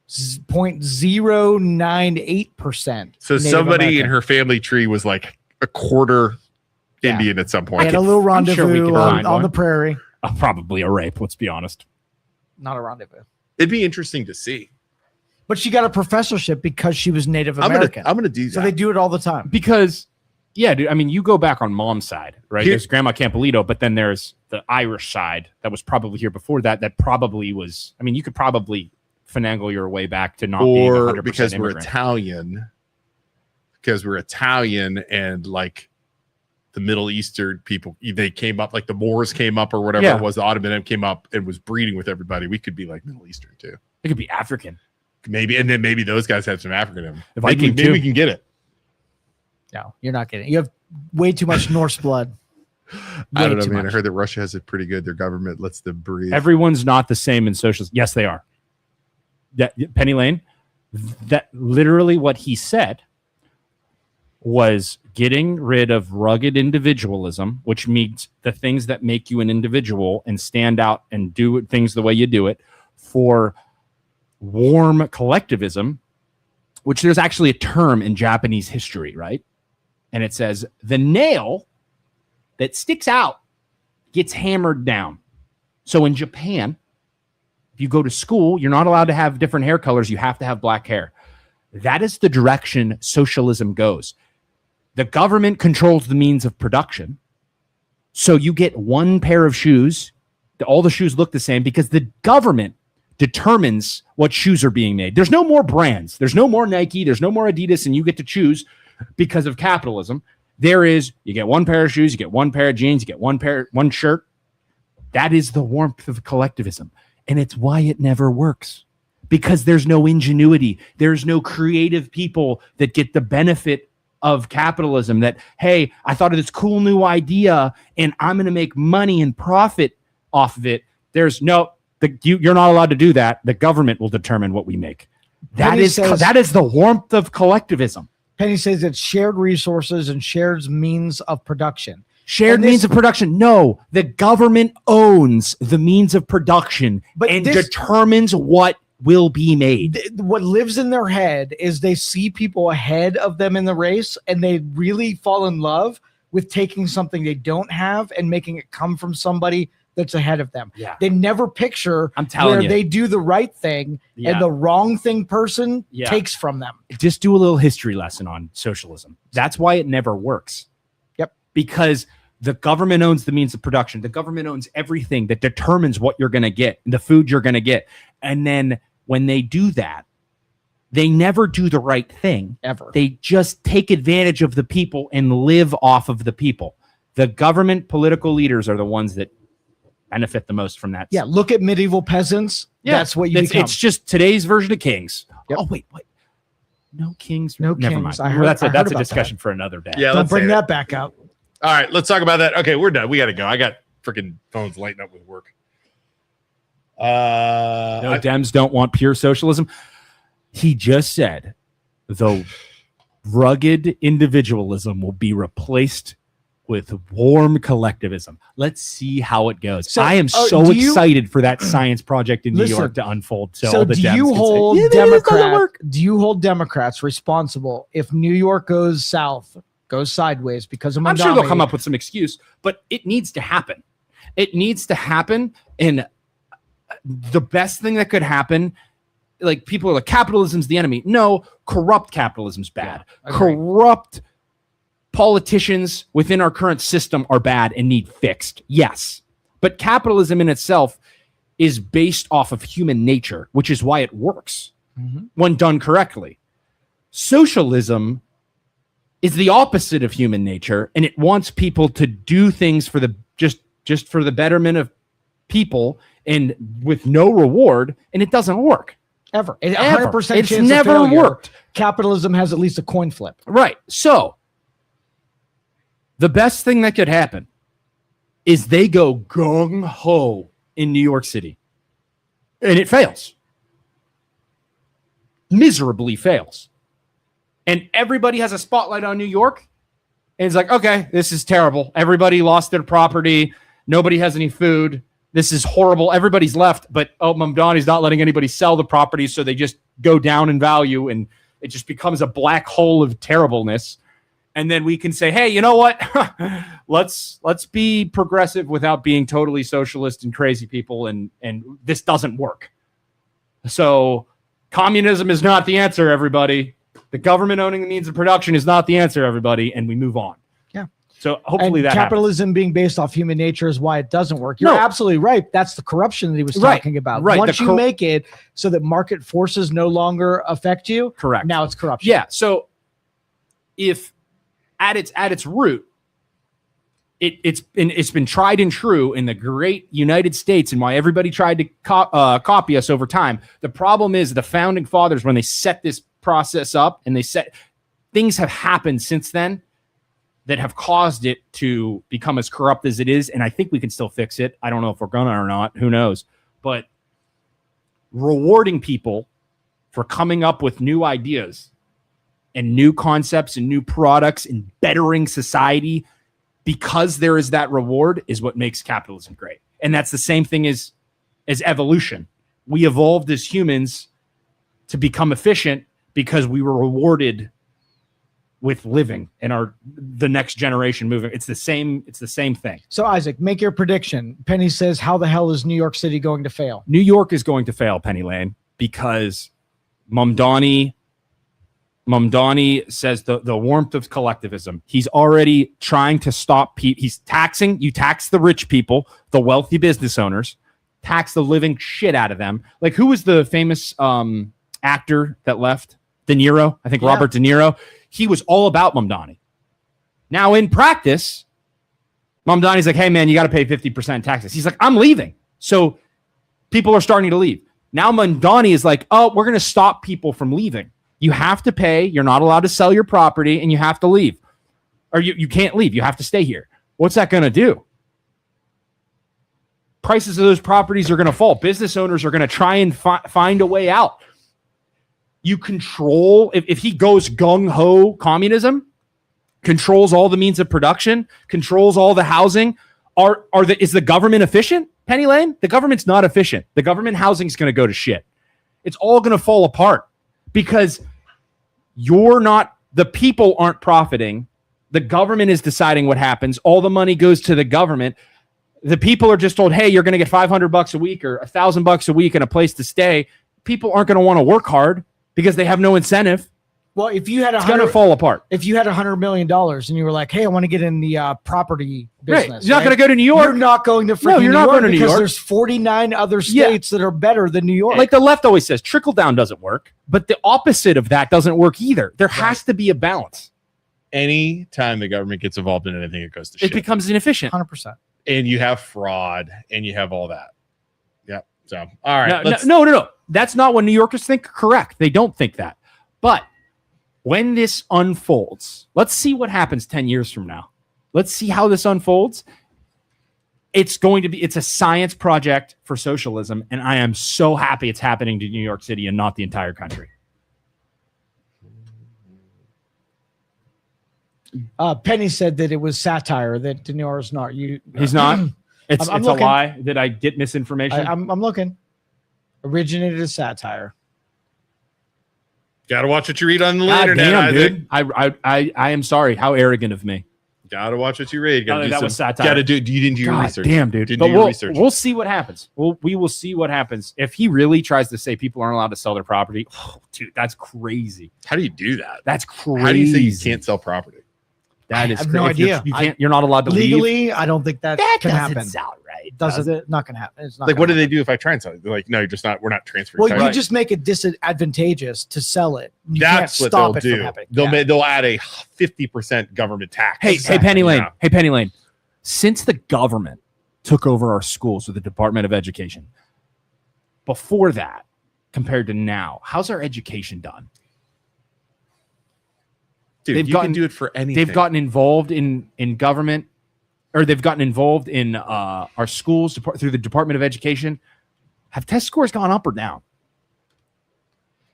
0.098%. So Native somebody American. in her family tree was like a quarter Indian at some They point. had a little I'm sure we rendezvous could find on one. the prairie. Probably a rape, let's be honest. Not a rendezvous. It'd be interesting to see. But she got a professorship because she was Native I'm American. gonna do that. So they do it all the time. Because, yeah, dude, I mean, you go back on mom's side, right? Here- There's Grandma Campolito, but then there's the Irish side that was probably here before that. That probably was, I mean, you could probably finagle your way back to not being 100% or because we're immigrant. Italian and like the Middle Eastern people, they came up, like the Moors came up or whatever Yeah. it was, the Ottoman came up and was breeding with everybody. We could be like Middle Eastern too. It could be African. Maybe, and then maybe those guys have some African in them. The Viking maybe too. we can get it. No, you're not getting it. You have way too much Norse blood. I Way don't know, too man. I much. heard that Russia has it pretty good. Their government lets them breathe. Everyone's not the same in socialism. Yes, they are. Penny Lane, that literally what he said was getting rid of rugged individualism, which means the things that make you an individual and stand out and do things the way you do it, for warm collectivism, which there's actually a term in Japanese history, right? And it says the nail that sticks out gets hammered down. So in Japan, if you go to school, you're not allowed to have different hair colors. You have to have black hair. That is the direction socialism goes. The government controls the means of production. So you get one pair of shoes. All the shoes look the same because the government determines what shoes are being made. There's no more brands. There's no more Nike. There's no more Adidas, and you get to choose because of capitalism. There is, you get one pair of shoes, you get one pair of jeans, you get one shirt. That is the warmth of collectivism. And it's why it never works. Because there's no ingenuity. There's no creative people that get the benefit of capitalism that, hey, I thought of this cool new idea and I'm going to make money and profit off of it. There's no, you're not allowed to do that. The government will determine what we make. That is the warmth of collectivism. Penny says it's shared resources and shared means of production. Shared means of production. No, the government owns the means of production and determines what will be made. What lives in their head is they see people ahead of them in the race and they really fall in love with taking something they don't have and making it come from somebody that's ahead of them. Yeah. They never picture they do the right thing and the wrong thing person takes from them. Just do a little history lesson on socialism. That's why it never works. Yep. Because the government owns the means of production. The government owns everything that determines what you're going to get, the food you're going to get. And then when they do that, they never do the right thing. Ever. They just take advantage of the people and live off of the people. The government political leaders are the ones that benefit the most from that. Yeah, look at medieval peasants. Yeah, that's what you become. It's just today's version of kings. Yep. Oh, wait. No kings? No Never kings. mind. That's a discussion for another day. Yeah, don't bring that back up. All right, let's talk about that. Okay, we're done. We got to go. I got freaking phones lighting up with work. No, Dems don't want pure socialism. He just said the rugged individualism will be replaced with warm collectivism. Let's see how it goes. So, I am so excited for that science project in New York to unfold. So do you hold Democrats responsible if New York goes south, goes sideways because of Mondami? I'm sure they'll come up with some excuse, but it needs to happen. It needs to happen. And the best thing that could happen, like people are like, capitalism's the enemy. No, corrupt capitalism's bad. Yeah, corrupt politicians within our current system are bad and need fixed. Yes. But capitalism in itself is based off of human nature, which is why it works when done correctly. Socialism is the opposite of human nature, and it wants people to do things for the just for the betterment of people and with no reward, and it doesn't work. Ever. 100% It's never worked. Capitalism has at least a coin flip. Right. So the best thing that could happen is they go gung-ho in New York City. And it fails. Miserably fails. And everybody has a spotlight on New York. And it's like, okay, this is terrible. Everybody lost their property. Nobody has any food. This is horrible. Everybody's left. But, Mamdani's not letting anybody sell the property, so they just go down in value. And it just becomes a black hole of terribleness. And then we can say, hey, you know what? let's be progressive without being totally socialist and crazy people. And this doesn't work. So communism is not the answer, everybody. The government owning the means of production is not the answer, everybody. And we move on. Yeah. So hopefully that capitalism being based off human nature is why it doesn't work. You're absolutely right. That's the corruption that he was talking about. Right. Once you make it so that market forces no longer affect you, correct. Now it's corruption. Yeah. So if at its root, it's been tried and true in the great United States, and why everybody tried to copy us over time. The problem is the founding fathers, when they set this process up, and things have happened since then that have caused it to become as corrupt as it is. And I think we can still fix it. I don't know if we're gonna or not. Who knows? But rewarding people for coming up with new ideas and new concepts and new products and bettering society because there is that reward is what makes capitalism great. And that's the same thing as evolution. We evolved as humans to become efficient because we were rewarded with living and the next generation moving. It's the same thing. So Isaac, make your prediction. Penny says, how the hell is New York City going to fail? New York is going to fail, Penny Lane, because Mamdani says the warmth of collectivism. He's already trying to stop people. He's taxing. You tax the rich people, the wealthy business owners, tax the living shit out of them. Like, who was the famous actor that left? De Niro, I think. Yeah. Robert De Niro. He was all about Mamdani. Now, in practice, Mamdani's like, hey, man, you got to pay 50% taxes. He's like, I'm leaving. So people are starting to leave. Now Mamdani is like, oh, we're going to stop people from leaving. You have to pay. You're not allowed to sell your property, and you have to leave. Or you can't leave. You have to stay here. What's that going to do? Prices of those properties are going to fall. Business owners are going to try and find a way out. You control, if he goes gung-ho communism, controls all the means of production, controls all the housing, is the government efficient, Penny Lane? The government's not efficient. The government housing is going to go to shit. It's all going to fall apart because the people aren't profiting. The government is deciding what happens. All the money goes to the government. The people are just told, hey, you're going to get $500 a week or $1,000 a week and a place to stay. People aren't going to want to work hard because they have no incentive. Well, if you had it's going to fall apart. If you had $100 million and you were like, hey, I want to get in the property business. Right. You're not going to go to New York. You're not going to freaking New York because there's 49 other states that are better than New York. Like the left always says, trickle down doesn't work, but the opposite of that doesn't work either. There has to be a balance. Any time the government gets involved in anything, it goes to shit. It becomes inefficient. 100%. And you have fraud and you have all that. Yep. So, all right. No. That's not what New Yorkers think. Correct. They don't think that. But when this unfolds, let's see what happens 10 years from now. Let's see how this unfolds. It's a science project for socialism. And I am so happy it's happening to New York City and not the entire country. Penny said that it was satire, that De Niro's not. He's not. It's a lie. Did I get misinformation? I'm looking. Originated as satire. Gotta watch what you read on the internet. Damn, dude. I am sorry. How arrogant of me. Gotta watch what you read. That was satire. You didn't do your research. Damn, dude. Didn't do your research. We'll see what happens. We will see what happens. If he really tries to say people aren't allowed to sell their property, dude, that's crazy. How do you do that? That's crazy. How do you say you can't sell property? That is I have no idea. You're not allowed to legally, leave. I don't think that can happen. Sound right. Does it? Not gonna happen. It's not like, what do happen. they do if I try and sell it? They're like, no, you're just not. We're not transferring. Well, title. you just make it disadvantageous to sell it. You That's can't what stop they'll it from do. happening. They'll add a 50% government tax. Hey, Penny Lane. Yeah. Hey, Penny Lane. Since the government took over our schools with the Department of Education, before that, compared to now, how's our education done? Dude, you can do it for anything. They've gotten involved in government, or they've gotten involved in our schools through the Department of Education. Have test scores gone up or down?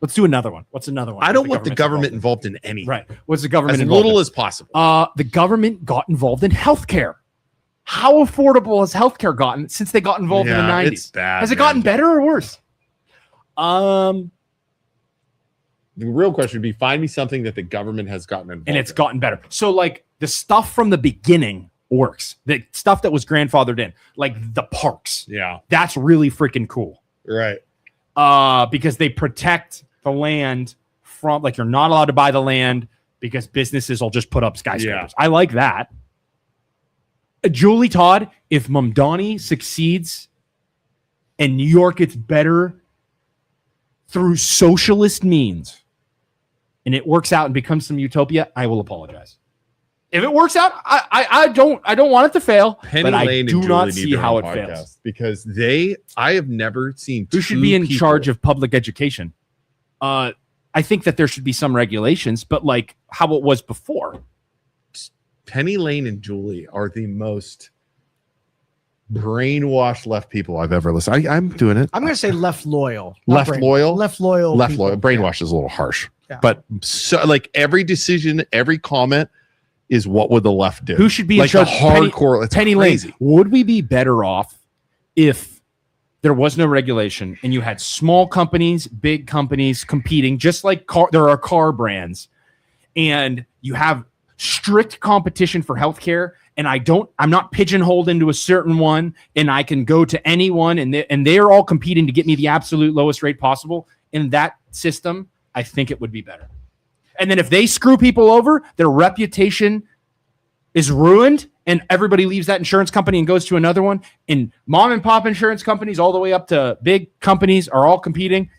Let's do another one. What's another one? I don't want the government involved in anything. Right. What's the government as involved little in? as possible. The government got involved in healthcare. How affordable has healthcare gotten since they got involved in the 90s? It's bad. Has it gotten better or worse? The real question would be, find me something that the government has gotten involved and it's gotten better. So like the stuff from the beginning works. The stuff that was grandfathered in, like the parks. Yeah. That's really freaking cool. Right. Because they protect the land from, like, you're not allowed to buy the land because businesses will just put up skyscrapers. Yeah. I like that. Julie Todd, if Mamdani succeeds and New York gets better through socialist means, and it works out and becomes some utopia, I will apologize. If it works out, I don't want it to fail. Penny but Lane I do and not Julie see how it fails. Because I have never seen who should be in charge of public education. I think that there should be some regulations, but like how it was before. Penny Lane and Julie are the most brainwashed left people I've ever listened. I'm doing it. I'm going to say left loyal. Left loyal? Left loyal. Left people. loyal. Brainwash is a little harsh. Yeah. But so like every decision, every comment is what would the left do? Who should be like in charge? the hardcore? It's Penny crazy. Lane. Would we be better off if there was no regulation and you had small companies, big companies competing, just like there are car brands, and you have strict competition for healthcare? And I'm not pigeonholed into a certain one, and I can go to anyone, and they're all competing to get me the absolute lowest rate possible. In that system, I think it would be better. And then if they screw people over, their reputation is ruined, and everybody leaves that insurance company and goes to another one. And mom and pop insurance companies, all the way up to big companies, are all competing.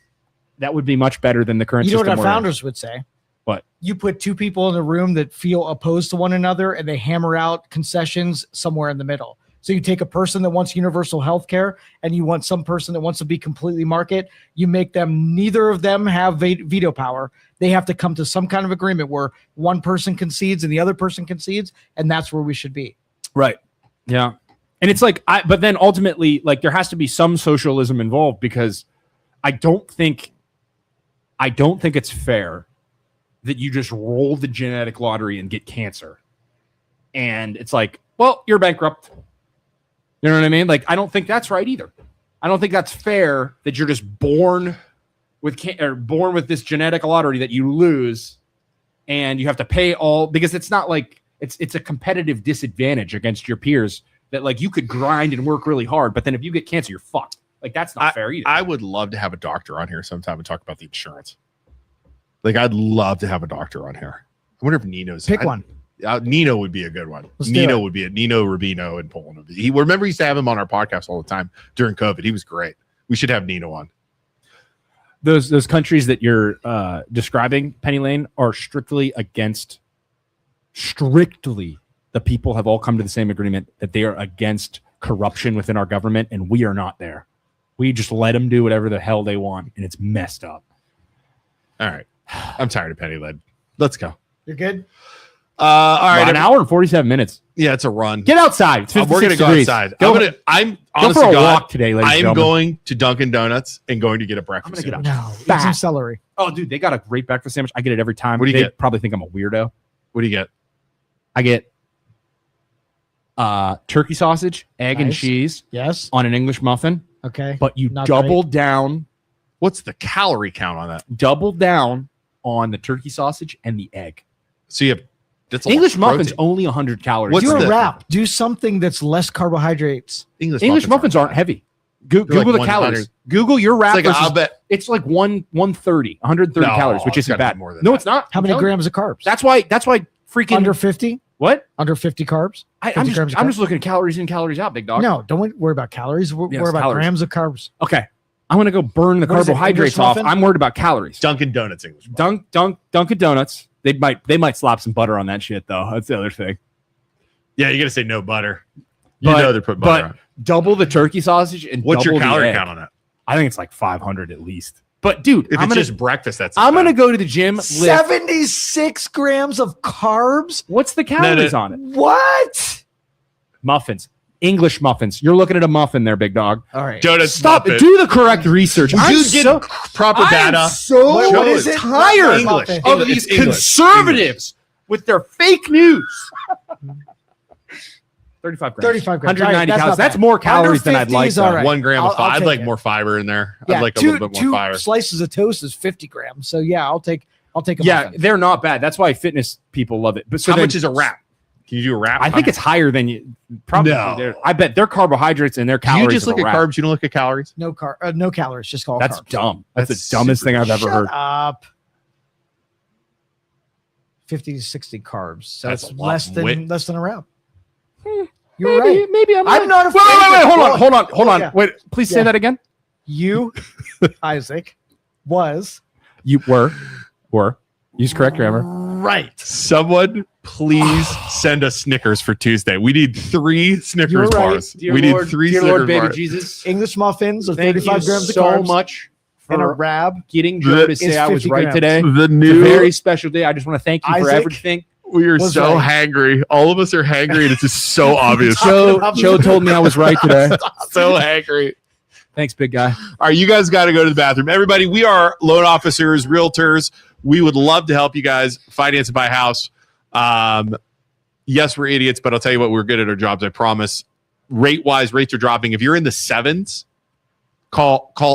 That would be much better than the current system. You know what our founders would say? What? You put two people in a room that feel opposed to one another, and they hammer out concessions somewhere in the middle. So you take a person that wants universal health care, and you want some person that wants to be completely market. You make them, neither of them have veto power. They have to come to some kind of agreement where one person concedes and the other person concedes, and that's where we should be. Right. Yeah. And it's like, but then ultimately, like, there has to be some socialism involved, because I don't think it's fair that you just roll the genetic lottery and get cancer. And it's like, well, you're bankrupt. You know what I mean? Like, I don't think that's right either. I don't think that's fair that you're just born with this genetic lottery that you lose, and you have to pay all, because it's not like it's a competitive disadvantage against your peers that, like, you could grind and work really hard, but then if you get cancer, you're fucked. Like, that's not fair either. I would love to have a doctor on here sometime and talk about the insurance. Like, I'd love to have a doctor on here. I wonder if Nino's pick one. Nino would be a good one. Nino would be Nino Rubino in Poland. Remember, he used to have him on our podcast all the time during COVID. He was great. We should have Nino on. Those countries that you're describing, Penny Lane, are strictly the people have all come to the same agreement that they are against corruption within our government, and we are not there. We just let them do whatever the hell they want, and it's messed up. All right. I'm tired of Penny Lane. Let's go. You're good? All right. An hour and 47 minutes. Yeah, it's a run. Get outside. It's we're going to go degrees. outside. I'm honest for to a God, walk today, ladies and I'm gentlemen. going to Dunkin' Donuts and going to get a breakfast sandwich. Eat some celery. Oh, dude, they got a great breakfast sandwich. I get it every time. What do you get? Probably think I'm a weirdo. What do you get? I get turkey sausage, egg and cheese. Yes. On an English muffin. Okay. But you double down. What's the calorie count on that? Double down on the turkey sausage and the egg. So you have English muffins only 100 calories. Do a wrap. Do something that's less carbohydrates. English muffins aren't heavy. Google the calories. Google your wrap. It's like 130 calories, which isn't bad. No, it's not. How many grams of carbs? That's why freaking under 50. What? Under 50 carbs? I'm just looking at calories in, calories out, big dog. No, don't worry about calories. Worry about grams of carbs. Okay. I want to go burn the carbohydrates off. I'm worried about calories. Dunkin' Donuts English. Dunkin' Donuts. They might slap some butter on that shit though. That's the other thing. Yeah, you got to say no butter. They're putting butter on. Double the turkey sausage and what's your double calorie the egg. count on that? I think it's like 500 at least. But dude, if it's just breakfast, I'm gonna go to the gym. 76 grams of carbs. What's the calories on it? What? Muffins. English muffins. You're looking at a muffin there, big dog. All right. Donuts. Stop. Muffin. Do the correct research. You get proper data. I'm so tired English. of these conservatives with their fake news. 35 grams. 35 grams. 190 calories. That's more calories than I'd like. Right. 1 gram of fiber. I'd like it. more fiber in there. Yeah, I'd like a little bit more fiber. 2 slices of toast is 50 grams. So yeah, I'll take a muffin. They're not bad. That's why fitness people love it. But so how much is a wrap? Can you do a wrap? I think it's higher than you probably. No. I bet their carbohydrates and their calories. You just look at carbs. You don't look at calories. No calories. Just call That's carbs. dumb. That's the dumbest thing I've ever heard. Up. 50 to 60 carbs. So That's that's a lot. less than a wrap. You're right. Maybe I'm not afraid. Wait. Hold on. Yeah. Wait. Please say that again. You, Isaac, You were. Use correct grammar. right. Someone please send us Snickers for Tuesday. We need 3 Snickers You're right. bars. We need 3 dear Snickers Lord, baby bars. Jesus. English muffins of Thank 35 you grams of so carbs much and a for rab. getting Joe to say is I was 50 right grams. today. The It's a new very special day. I just want to thank you for Isaac, everything. We are Was so right. hangry. All of us are hangry, and it's just so obvious. Joe told me I was right today. So hangry. Thanks, big guy. All right, you guys got to go to the bathroom. Everybody, we are loan officers, realtors. We would love to help you guys finance and buy a house. Yes, we're idiots, but I'll tell you what, we're good at our jobs, I promise. Rate-wise, rates are dropping. If you're in the 7s,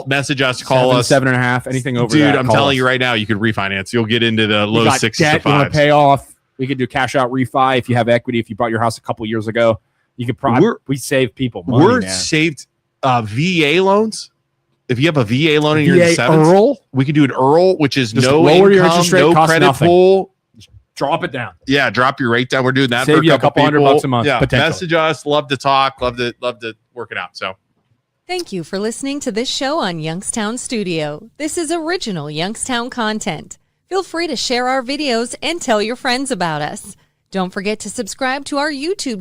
message us, call us. 7.5, anything over Dude, that. I'm telling you right now, you could refinance. You'll get into the low 6s to debt, you want 5s. to pay off. We could do cash out refi if you have equity. If you bought your house a couple years ago, you could probably. We save people money. We're man. saved VA loans. If you have a VA loan and you're in the 7s, Earl, we can do an EARL, which is just no lower income, your interest rate, no costs credit nothing. pool. Drop it down. Yeah, drop your rate down. We're doing that Save for you a couple people. $100 a month. Yeah, potential. message us. Love to talk. Love to work it out. So. Thank you for listening to this show on Youngstown Studio. This is original Youngstown content. Feel free to share our videos and tell your friends about us. Don't forget to subscribe to our YouTube